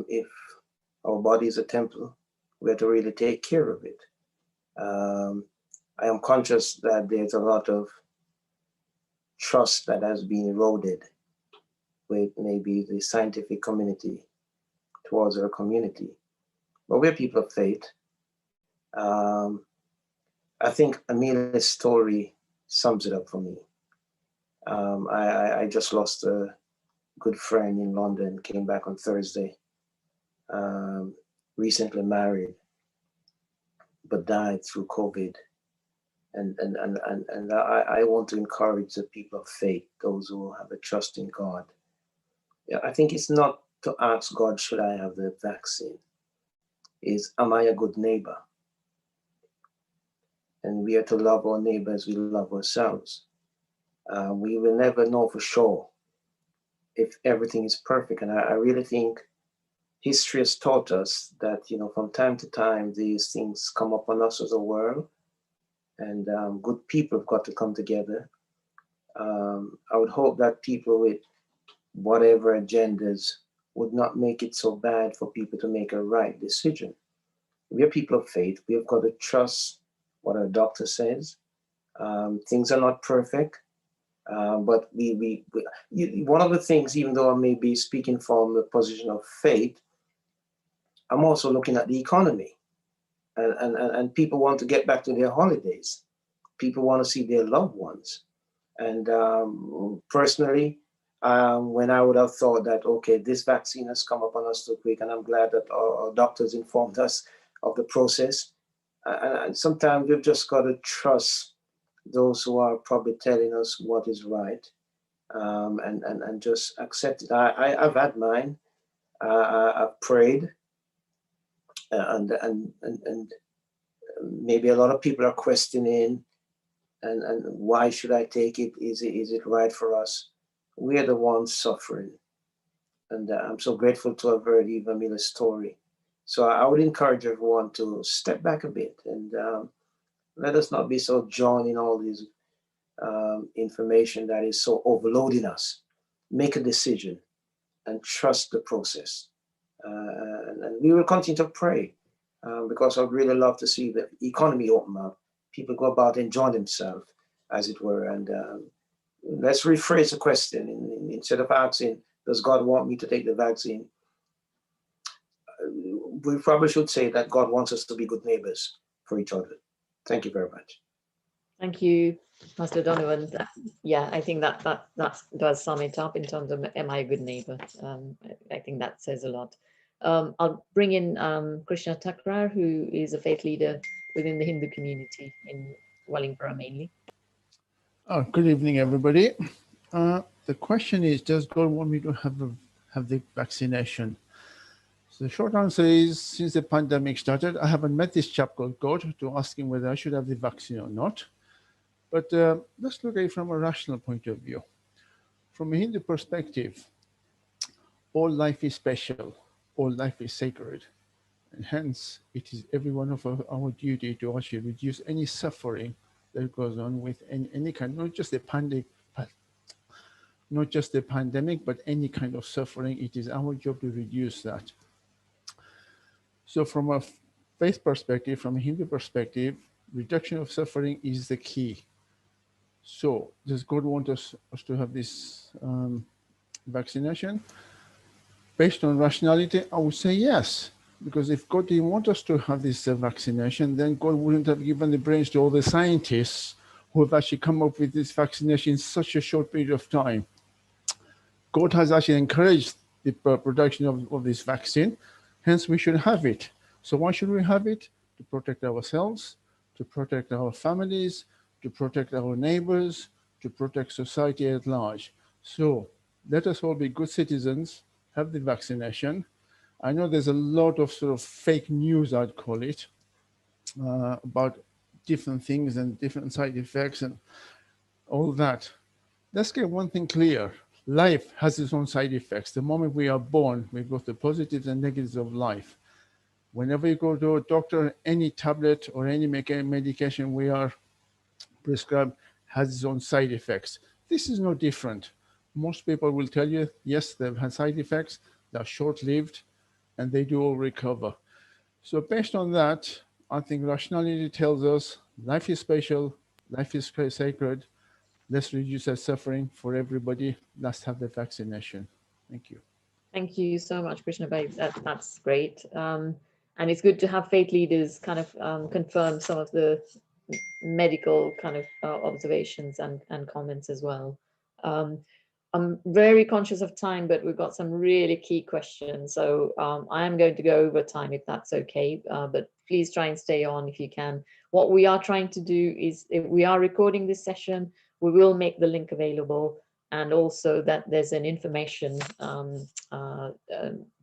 If our body is a temple, we have to really take care of it. I am conscious that there's a lot of trust that has been eroded with maybe the scientific community towards our community. But we're people of faith. I think Amelia's story sums it up for me. I just lost a good friend in London, came back on Thursday, recently married, but died through COVID. And I want to encourage the people of faith, those who have a trust in God. Yeah, I think it's not to ask God, should I have the vaccine? Is, am I a good neighbor? And we are to love our neighbors, we love ourselves. We will never know for sure if everything is perfect. And I really think history has taught us that, from time to time, these things come upon us as a world. And good people have got to come together. I would hope that people with whatever agendas would not make it so bad for people to make a right decision. We are people of faith. We have got to trust what our doctor says. Things are not perfect, but one of the things, even though I may be speaking from the position of faith, I'm also looking at the economy. And people want to get back to their holidays. People want to see their loved ones. And personally, when I would have thought that, okay, this vaccine has come upon us too quick, and I'm glad that our doctors informed us of the process. And sometimes we've just got to trust those who are probably telling us what is right, and just accept it. I've had mine. I've prayed. And maybe a lot of people are questioning, and why should I take it? Is it right for us? We are the ones suffering, and I'm so grateful to have heard Eva Miller's story. So I would encourage everyone to step back a bit and let us not be so drawn in all this information that is so overloading us. Make a decision and trust the process. And we will continue to pray because I'd really love to see the economy open up. People go about enjoying themselves, as it were, and let's rephrase the question. Instead of asking, does God want me to take the vaccine? We probably should say that God wants us to be good neighbors for each other. Thank you very much.
Thank you, Pastor Donovan. Yeah, I think that does sum it up in terms of, am I a good neighbor? I think that says a lot. I'll bring in Krishna Takrar, who is a faith leader within the Hindu community in Wellington mainly.
Good evening, everybody. The question is, does God want me to have the vaccination? So the short answer is, since the pandemic started, I haven't met this chap called God to ask him whether I should have the vaccine or not. But let's look at it from a rational point of view. From a Hindu perspective, all life is special, all life is sacred. And hence, it is every one of our duty to actually reduce any suffering that goes on with any kind, not just the pandemic, but any kind of suffering. It is our job to reduce that. So from a faith perspective, from a Hindu perspective, reduction of suffering is the key. So does God want us to have this vaccination? Based on rationality, I would say yes. Because if God didn't want us to have this vaccination, then God wouldn't have given the brains to all the scientists who have actually come up with this vaccination in such a short period of time. God has actually encouraged the production of this vaccine, hence we should have it. So why should we have it? To protect ourselves, to protect our families, to protect our neighbors, to protect society at large. So let us all be good citizens, have the vaccination. I know there's a lot of sort of fake news, I'd call it, about different things and different side effects and all that. Let's get one thing clear. Life has its own side effects. The moment we are born, we go through positives and negatives of life. Whenever you go to a doctor, any tablet or any medication we are prescribed has its own side effects. This is no different. Most people will tell you, yes, they've had side effects, they're short-lived, and they do all recover. So based on that, I think rationality tells us life is special, life is sacred. Let's reduce that suffering for everybody. Let's have the vaccination. Thank you.
Thank you so much, Krishna Bhai. That's great. And it's good to have faith leaders kind of confirm some of the medical kind of observations and comments as well. I'm very conscious of time, but we've got some really key questions. So I am going to go over time if that's okay, but please try and stay on if you can. What we are trying to do is, if we are recording this session, we will make the link available, and also that there's an information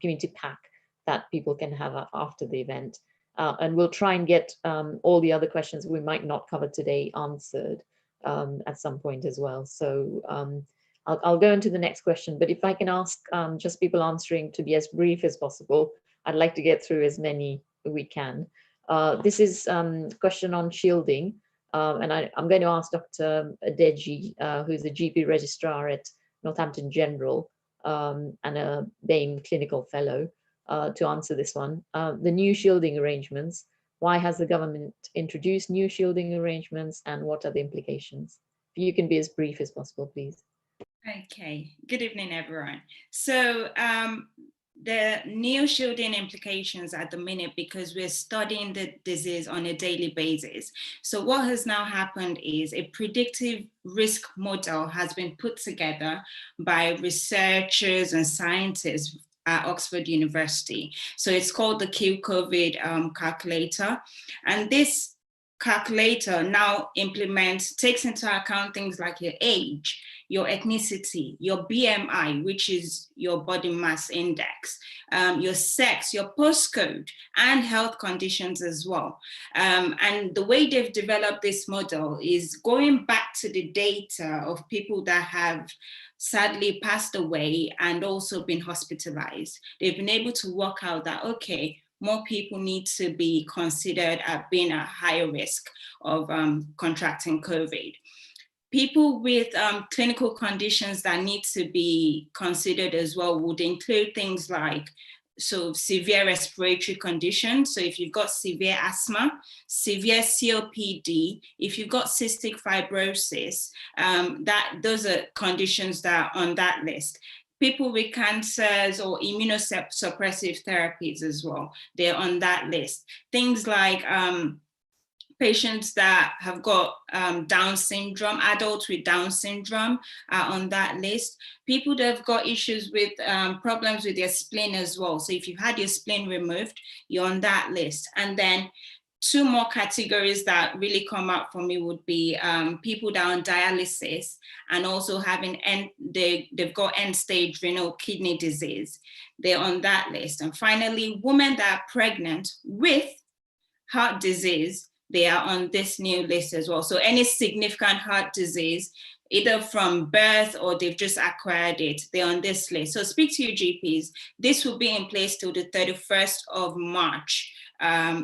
community pack that people can have after the event. And we'll try and get all the other questions we might not cover today answered at some point as well. So I'll go into the next question, but if I can ask just people answering to be as brief as possible, I'd like to get through as many we can. This is a question on shielding, and I'm going to ask Dr. Deji, who's a GP registrar at Northampton General and a BAME clinical fellow, to answer this one. The new shielding arrangements, why has the government introduced new shielding arrangements, and what are the implications? If you can be as brief as possible, please.
Okay, good evening, everyone. So the new shielding implications at the minute, because we're studying the disease on a daily basis. So what has now happened is a predictive risk model has been put together by researchers and scientists at Oxford University. So it's called the Q-COVID calculator. And this calculator now takes into account things like your age, your ethnicity, your BMI, which is your body mass index, your sex, your postcode, and health conditions as well. And the way they've developed this model is going back to the data of people that have sadly passed away and also been hospitalized. They've been able to work out that, okay, more people need to be considered at being at higher risk of contracting COVID. People with clinical conditions that need to be considered as well would include things like so severe respiratory conditions. So if you've got severe asthma, severe COPD, if you've got cystic fibrosis, those are conditions that are on that list. People with cancers or immunosuppressive therapies as well, they're on that list. Things like patients that have got Down syndrome, adults with Down syndrome are on that list. People that have got issues with problems with their spleen as well. So if you've had your spleen removed, you're on that list. And then two more categories that really come up for me would be people that are on dialysis and also having they've got end-stage renal kidney disease. They're on that list. And finally, women that are pregnant with heart disease, they are on this new list as well. So any significant heart disease, either from birth or they've just acquired it, they're on this list. So speak to your GPs. This will be in place till the 31st of March.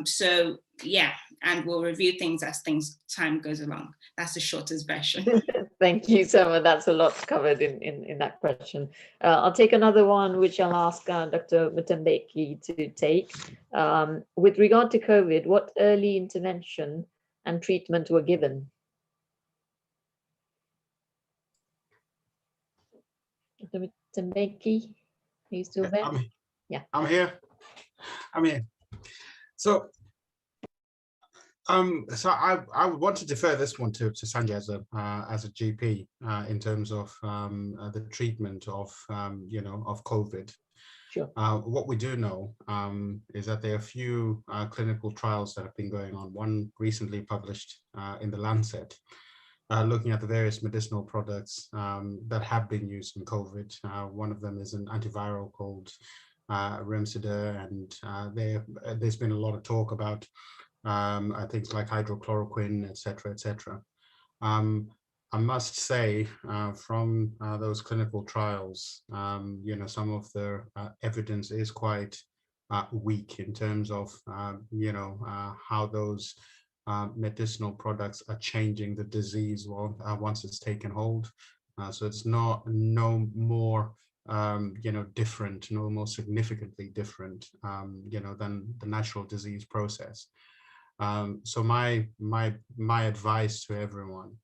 So yeah, and we'll review things as time goes along. That's the shortest version.
Thank you so much. That's a lot covered in that question. I'll take another one, which I'll ask Dr. Mutambeki to take. With regard to COVID, what early intervention and treatment were given? Dr. Mutambeki, are you still there?
Yeah, I'm here. I'm here. So I would want to defer this one to Sanjay as a GP in terms of the treatment of of COVID.
Sure.
What we do know is that there are a few clinical trials that have been going on. One recently published in the Lancet, looking at the various medicinal products that have been used in COVID. One of them is an antiviral called Remdesivir, and there's been a lot of talk about things like hydrochloroquine, etc., etc. I must say, from those clinical trials, some of the evidence is quite weak in terms of, how those medicinal products are changing the disease once it's taken hold. So it's no more, different, no more significantly different, than the natural disease process. So my advice to everyone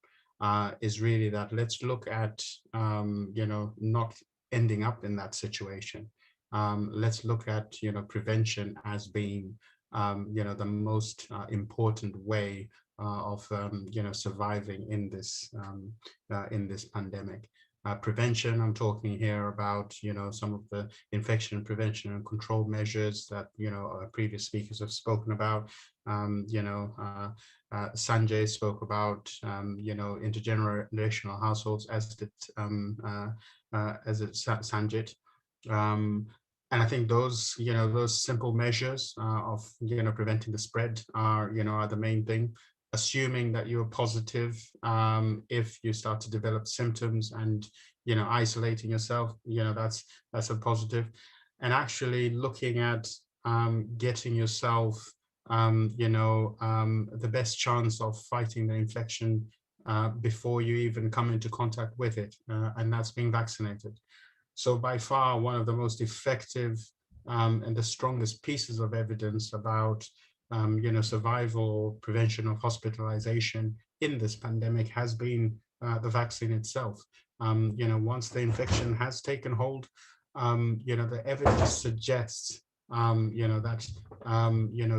is really that let's look at, not ending up in that situation. Let's look at, prevention as being, the most important way of, surviving in this pandemic. Prevention, I'm talking here about, some of the infection prevention and control measures that, previous speakers have spoken about. Sanjay spoke about, intergenerational households, as did Sanjit. And I think those, those simple measures of, preventing the spread are the main thing. Assuming that you're positive, if you start to develop symptoms and, isolating yourself, that's a positive. And actually looking at getting yourself, the best chance of fighting the infection before you even come into contact with it, and that's being vaccinated. So by far, one of the most effective and the strongest pieces of evidence about survival or prevention of hospitalization in this pandemic has been the vaccine itself. Once the infection has taken hold, the evidence suggests, that,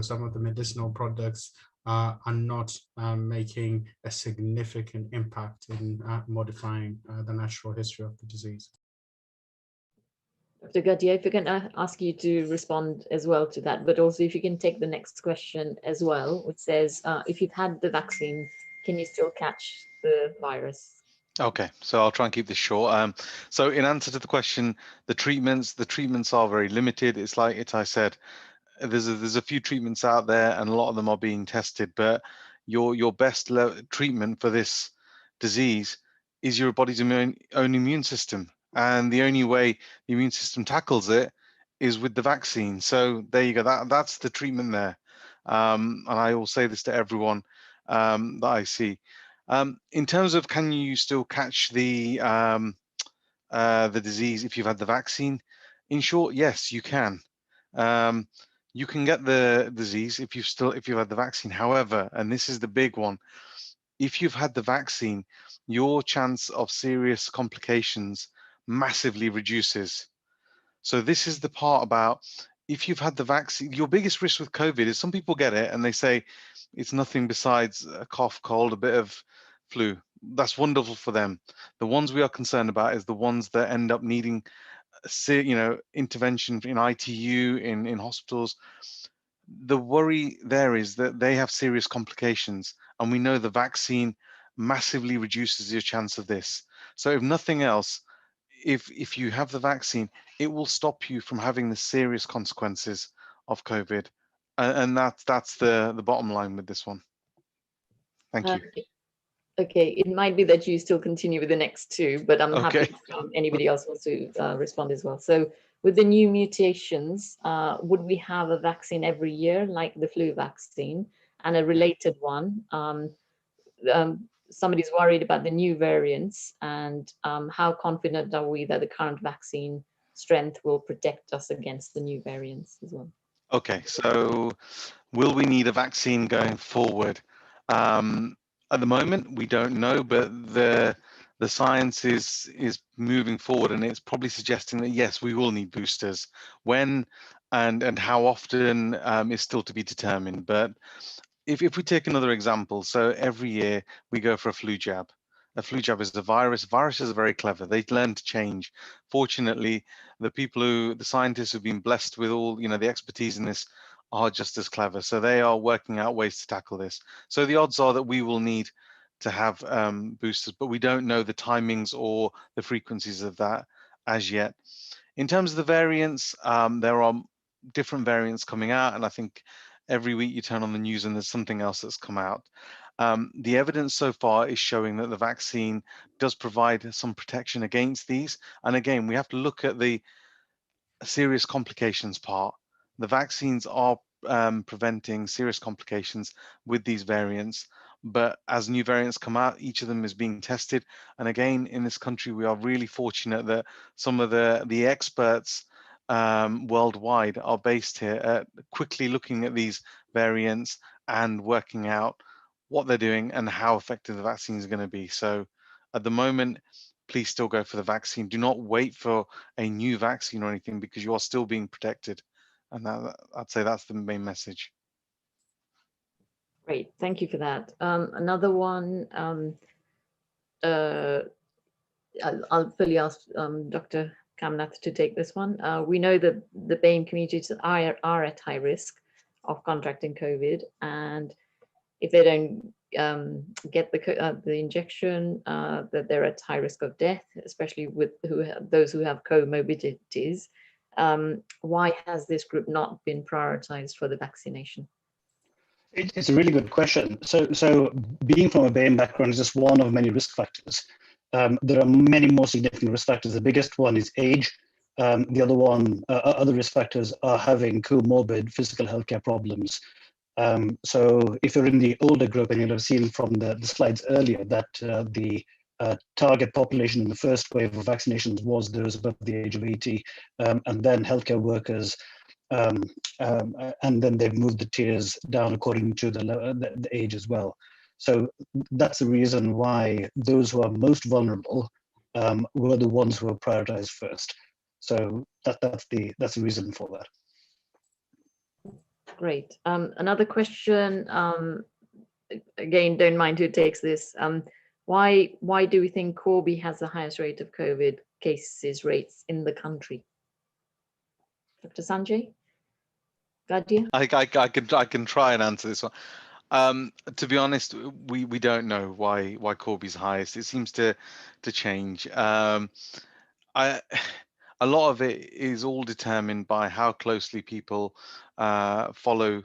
some of the medicinal products are not making a significant impact in modifying the natural history of the disease.
Dr. Gadia, if I can ask you to respond as well to that, but also if you can take the next question as well, which says, if you've had the vaccine, can you still catch the virus?
Okay, so I'll try and keep this short. So in answer to the question, the treatments are very limited. It's like I said, there's a few treatments out there and a lot of them are being tested, but your best treatment for this disease is your body's own immune system. And the only way the immune system tackles it is with the vaccine. So there you go, that's the treatment there. And I will say this to everyone that I see. In terms of can you still catch the disease if you've had the vaccine? In short, yes, you can. You can get the disease if you've had the vaccine. However, and this is the big one, if you've had the vaccine, your chance of serious complications massively reduces. So this is the part about, if you've had the vaccine, your biggest risk with COVID is some people get it and they say it's nothing besides a cough, cold, a bit of flu. That's wonderful for them. The ones we are concerned about is the ones that end up needing, intervention in ITU, in hospitals. The worry there is that they have serious complications, and we know the vaccine massively reduces your chance of this. So if nothing else, if you have the vaccine, it will stop you from having the serious consequences of COVID. And that's the bottom line with this one. Thank you.
Okay, it might be that you still continue with the next two, but I'm
Okay.
happy if anybody else wants to respond as well. So with the new mutations, would we have a vaccine every year like the flu vaccine? And a related one, somebody's worried about the new variants, and how confident are we that the current vaccine strength will protect us against the new variants as well?
Okay, so will we need a vaccine going forward? At the moment, we don't know, but the science is moving forward, and it's probably suggesting that yes, we will need boosters. When and how often is still to be determined. But if we take another example, so every year we go for a flu jab. A flu jab is a virus. Viruses are very clever. They learn to change. Fortunately, the scientists who've been blessed with all, the expertise in this are just as clever. So they are working out ways to tackle this. So the odds are that we will need to have boosters, but we don't know the timings or the frequencies of that as yet. In terms of the variants, there are different variants coming out, and I think every week you turn on the news and there's something else that's come out. The evidence so far is showing that the vaccine does provide some protection against these. And again, we have to look at the serious complications part. The vaccines are preventing serious complications with these variants, but as new variants come out, each of them is being tested. And again, in this country, we are really fortunate that some of the experts worldwide are based here at quickly looking at these variants and working out what they're doing and how effective the vaccine is going to be. So at the moment, please still go for the vaccine. Do not wait for a new vaccine or anything, because you are still being protected. And I'd say that's the main message.
Great, thank you for that. Another one, I'll fully ask Dr. Kamnath to take this one. We know that the BAME communities are at high risk of contracting COVID, and if they don't get the injection, that they're at high risk of death, especially with those who have comorbidities. Why has this group not been prioritized for the vaccination?
It's a really good question. So being from a BAME background is just one of many risk factors. There are many more significant risk factors. The biggest one is age. The other risk factors are having comorbid physical healthcare problems. So if you're in the older group, and you'll have seen from the slides earlier that the target population in the first wave of vaccinations was those above the age of 80, and then healthcare workers, and then they've moved the tiers down according to the age as well. So that's the reason why those who are most vulnerable were the ones who were prioritized first. So that's the reason for that.
Great. Another question, again, don't mind who takes this. Why do we think Corby has the highest rate of COVID rates in the country? Dr. Sanjay Gadia?
I can try and answer this one. To be honest, we don't know why Corby's highest. It seems to change. A lot of it is all determined by how closely people follow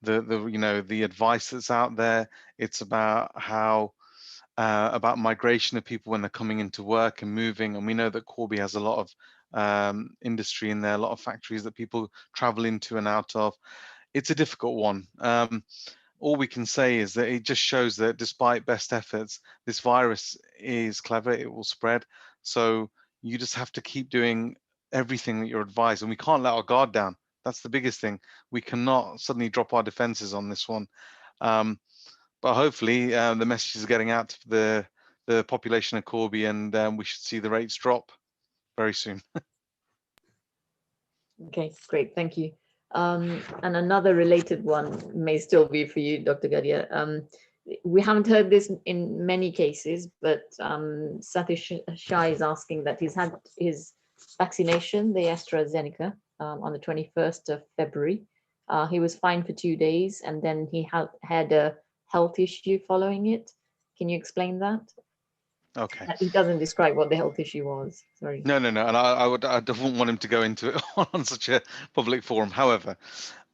the advice that's out there. It's about how about migration of people when they're coming into work and moving, and we know that Corby has a lot of industry in there, a lot of factories that people travel into and out of. It's a difficult one. All we can say is that it just shows that despite best efforts, this virus is clever, it will spread. So you just have to keep doing everything that you're advised, and we can't let our guard down. That's the biggest thing. We cannot suddenly drop our defenses on this one. But hopefully the message is getting out to the population of Corby, and we should see the rates drop very soon.
Okay, great, thank you. And another related one may still be for you, Dr. Gadia. We haven't heard this in many cases, but Satish Shah is asking that he's had his vaccination, the AstraZeneca, on the 21st of February. He was fine for 2 days, and then he had a health issue following it. Can you explain that?
Okay.
He doesn't describe what the health issue was. Sorry.
No, and I don't want him to go into it on such a public forum. However,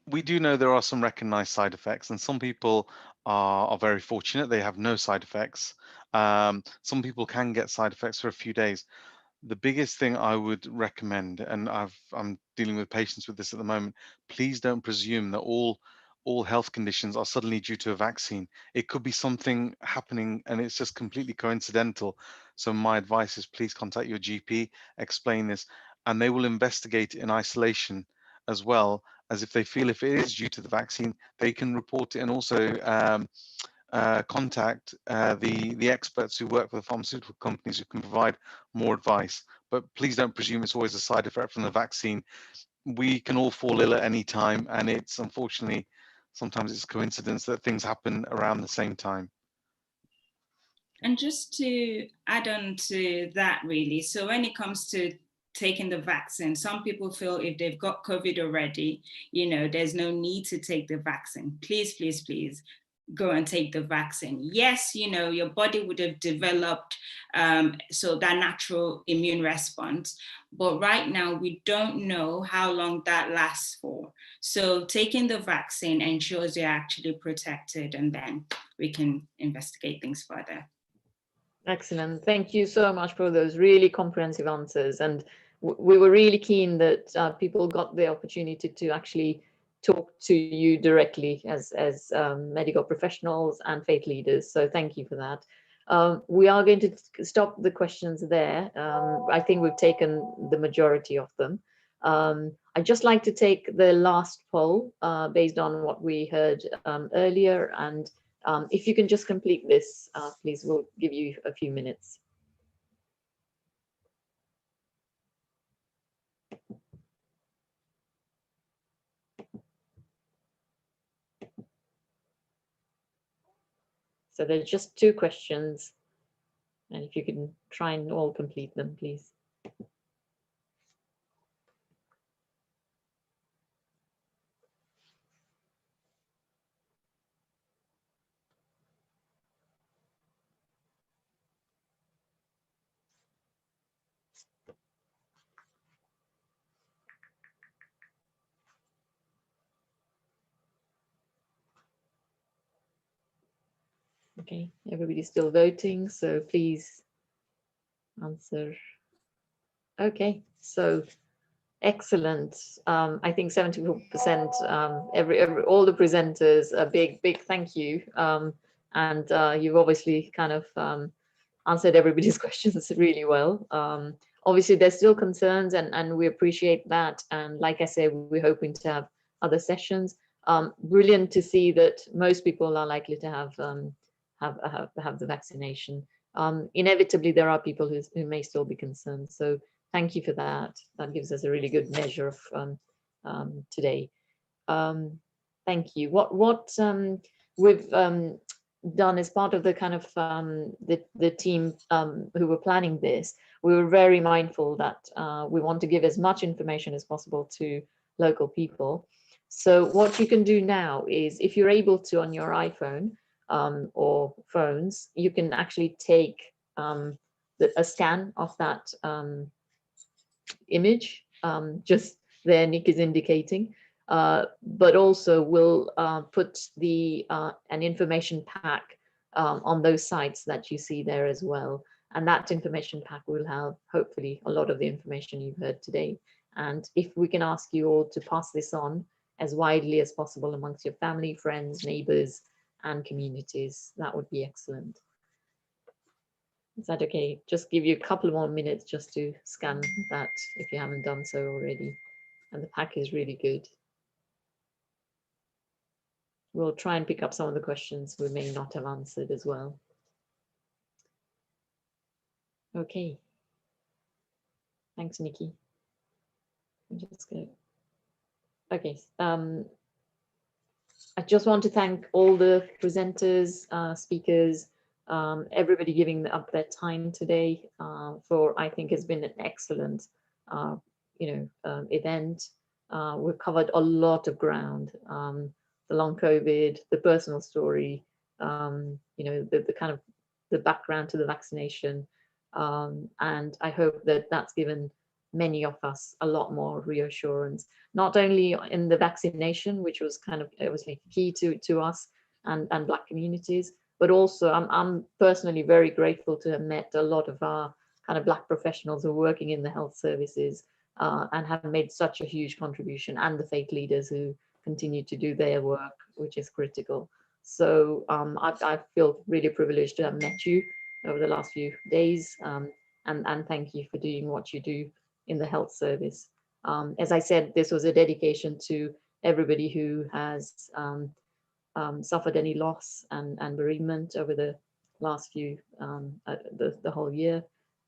we do know there are some recognized side effects, and some people are very fortunate. They have no side effects. Some people can get side effects for a few days. The biggest thing I would recommend, and I'm dealing with patients with this at the moment, please don't presume that all health conditions are suddenly due to a vaccine. It could be something happening and it's just completely coincidental. So my advice is please contact your GP, explain this, and they will investigate in isolation, as well as if they feel if it is due to the vaccine, they can report it and also contact the experts who work for the pharmaceutical companies who can provide more advice. But please don't presume it's always a side effect from the vaccine. We can all fall ill at any time, and it's unfortunately sometimes it's coincidence that things happen around the same time.
And just to add on to that, really, so when it comes to taking the vaccine, some people feel if they've got COVID already, there's no need to take the vaccine. Please, please, please go and take the vaccine. Yes, your body would have developed so that natural immune response, but right now we don't know how long that lasts for. So taking the vaccine ensures you're actually protected, and then we can investigate things further.
Excellent. Thank you so much for those really comprehensive answers. And we were really keen that people got the opportunity to actually talk to you directly as medical professionals and faith leaders. So thank you for that. We are going to stop the questions there. I think we've taken the majority of them. I'd just like to take the last poll based on what we heard earlier. And if you can just complete this, please, we'll give you a few minutes. So there's just 2 questions, and if you can try and all complete them, please. Okay, everybody's still voting, so please answer. Okay, so excellent. I think 74%, all the presenters, a big thank you. And you've obviously kind of answered everybody's questions really well. Obviously, there's still concerns, and we appreciate that. And like I said, we're hoping to have other sessions. Brilliant to see that most people are likely to have the vaccination. Inevitably, there are people who may still be concerned. So thank you for that. That gives us a really good measure of today. Thank you. What we've done as part of the kind of the team who were planning this, we were very mindful that we want to give as much information as possible to local people. So what you can do now is, if you're able to on your iPhone or phones, you can actually take a scan of that image, just there Nick is indicating, but also we'll put an information pack on those sites that you see there as well. And that information pack will have hopefully a lot of the information you've heard today. And if we can ask you all to pass this on as widely as possible amongst your family, friends, neighbors, and communities, that would be excellent. Is that okay? Just give you a couple more minutes just to scan that if you haven't done so already. And the pack is really good. we'll try and pick up some of the questions we may not have answered as well. Okay. Thanks, Nikki. I'm just gonna. Okay. I just want to thank all the presenters, speakers, everybody giving up their time today for, I think, has been an excellent, event. We've covered a lot of ground, the long COVID, the personal story, the kind of the background to the vaccination. And I hope that that's given many of us a lot more reassurance, not only in the vaccination, which was kind of obviously key to us and Black communities, but also I'm personally very grateful to have met a lot of our kind of Black professionals who are working in the health services and have made such a huge contribution, and the faith leaders who continue to do their work, which is critical. So I feel really privileged to have met you over the last few days, and thank you for doing what you do in the health service. As I said, this was a dedication to everybody who has suffered any loss and bereavement over the last few, the whole year.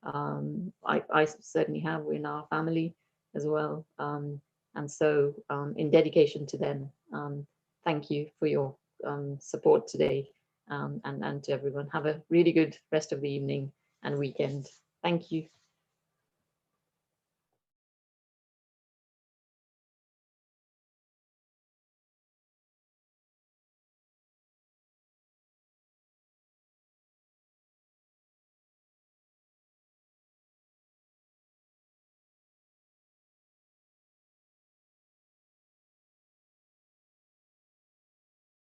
I certainly have in our family as well. And so in dedication to them, thank you for your support today, and to everyone. Have a really good rest of the evening and weekend. Thank you.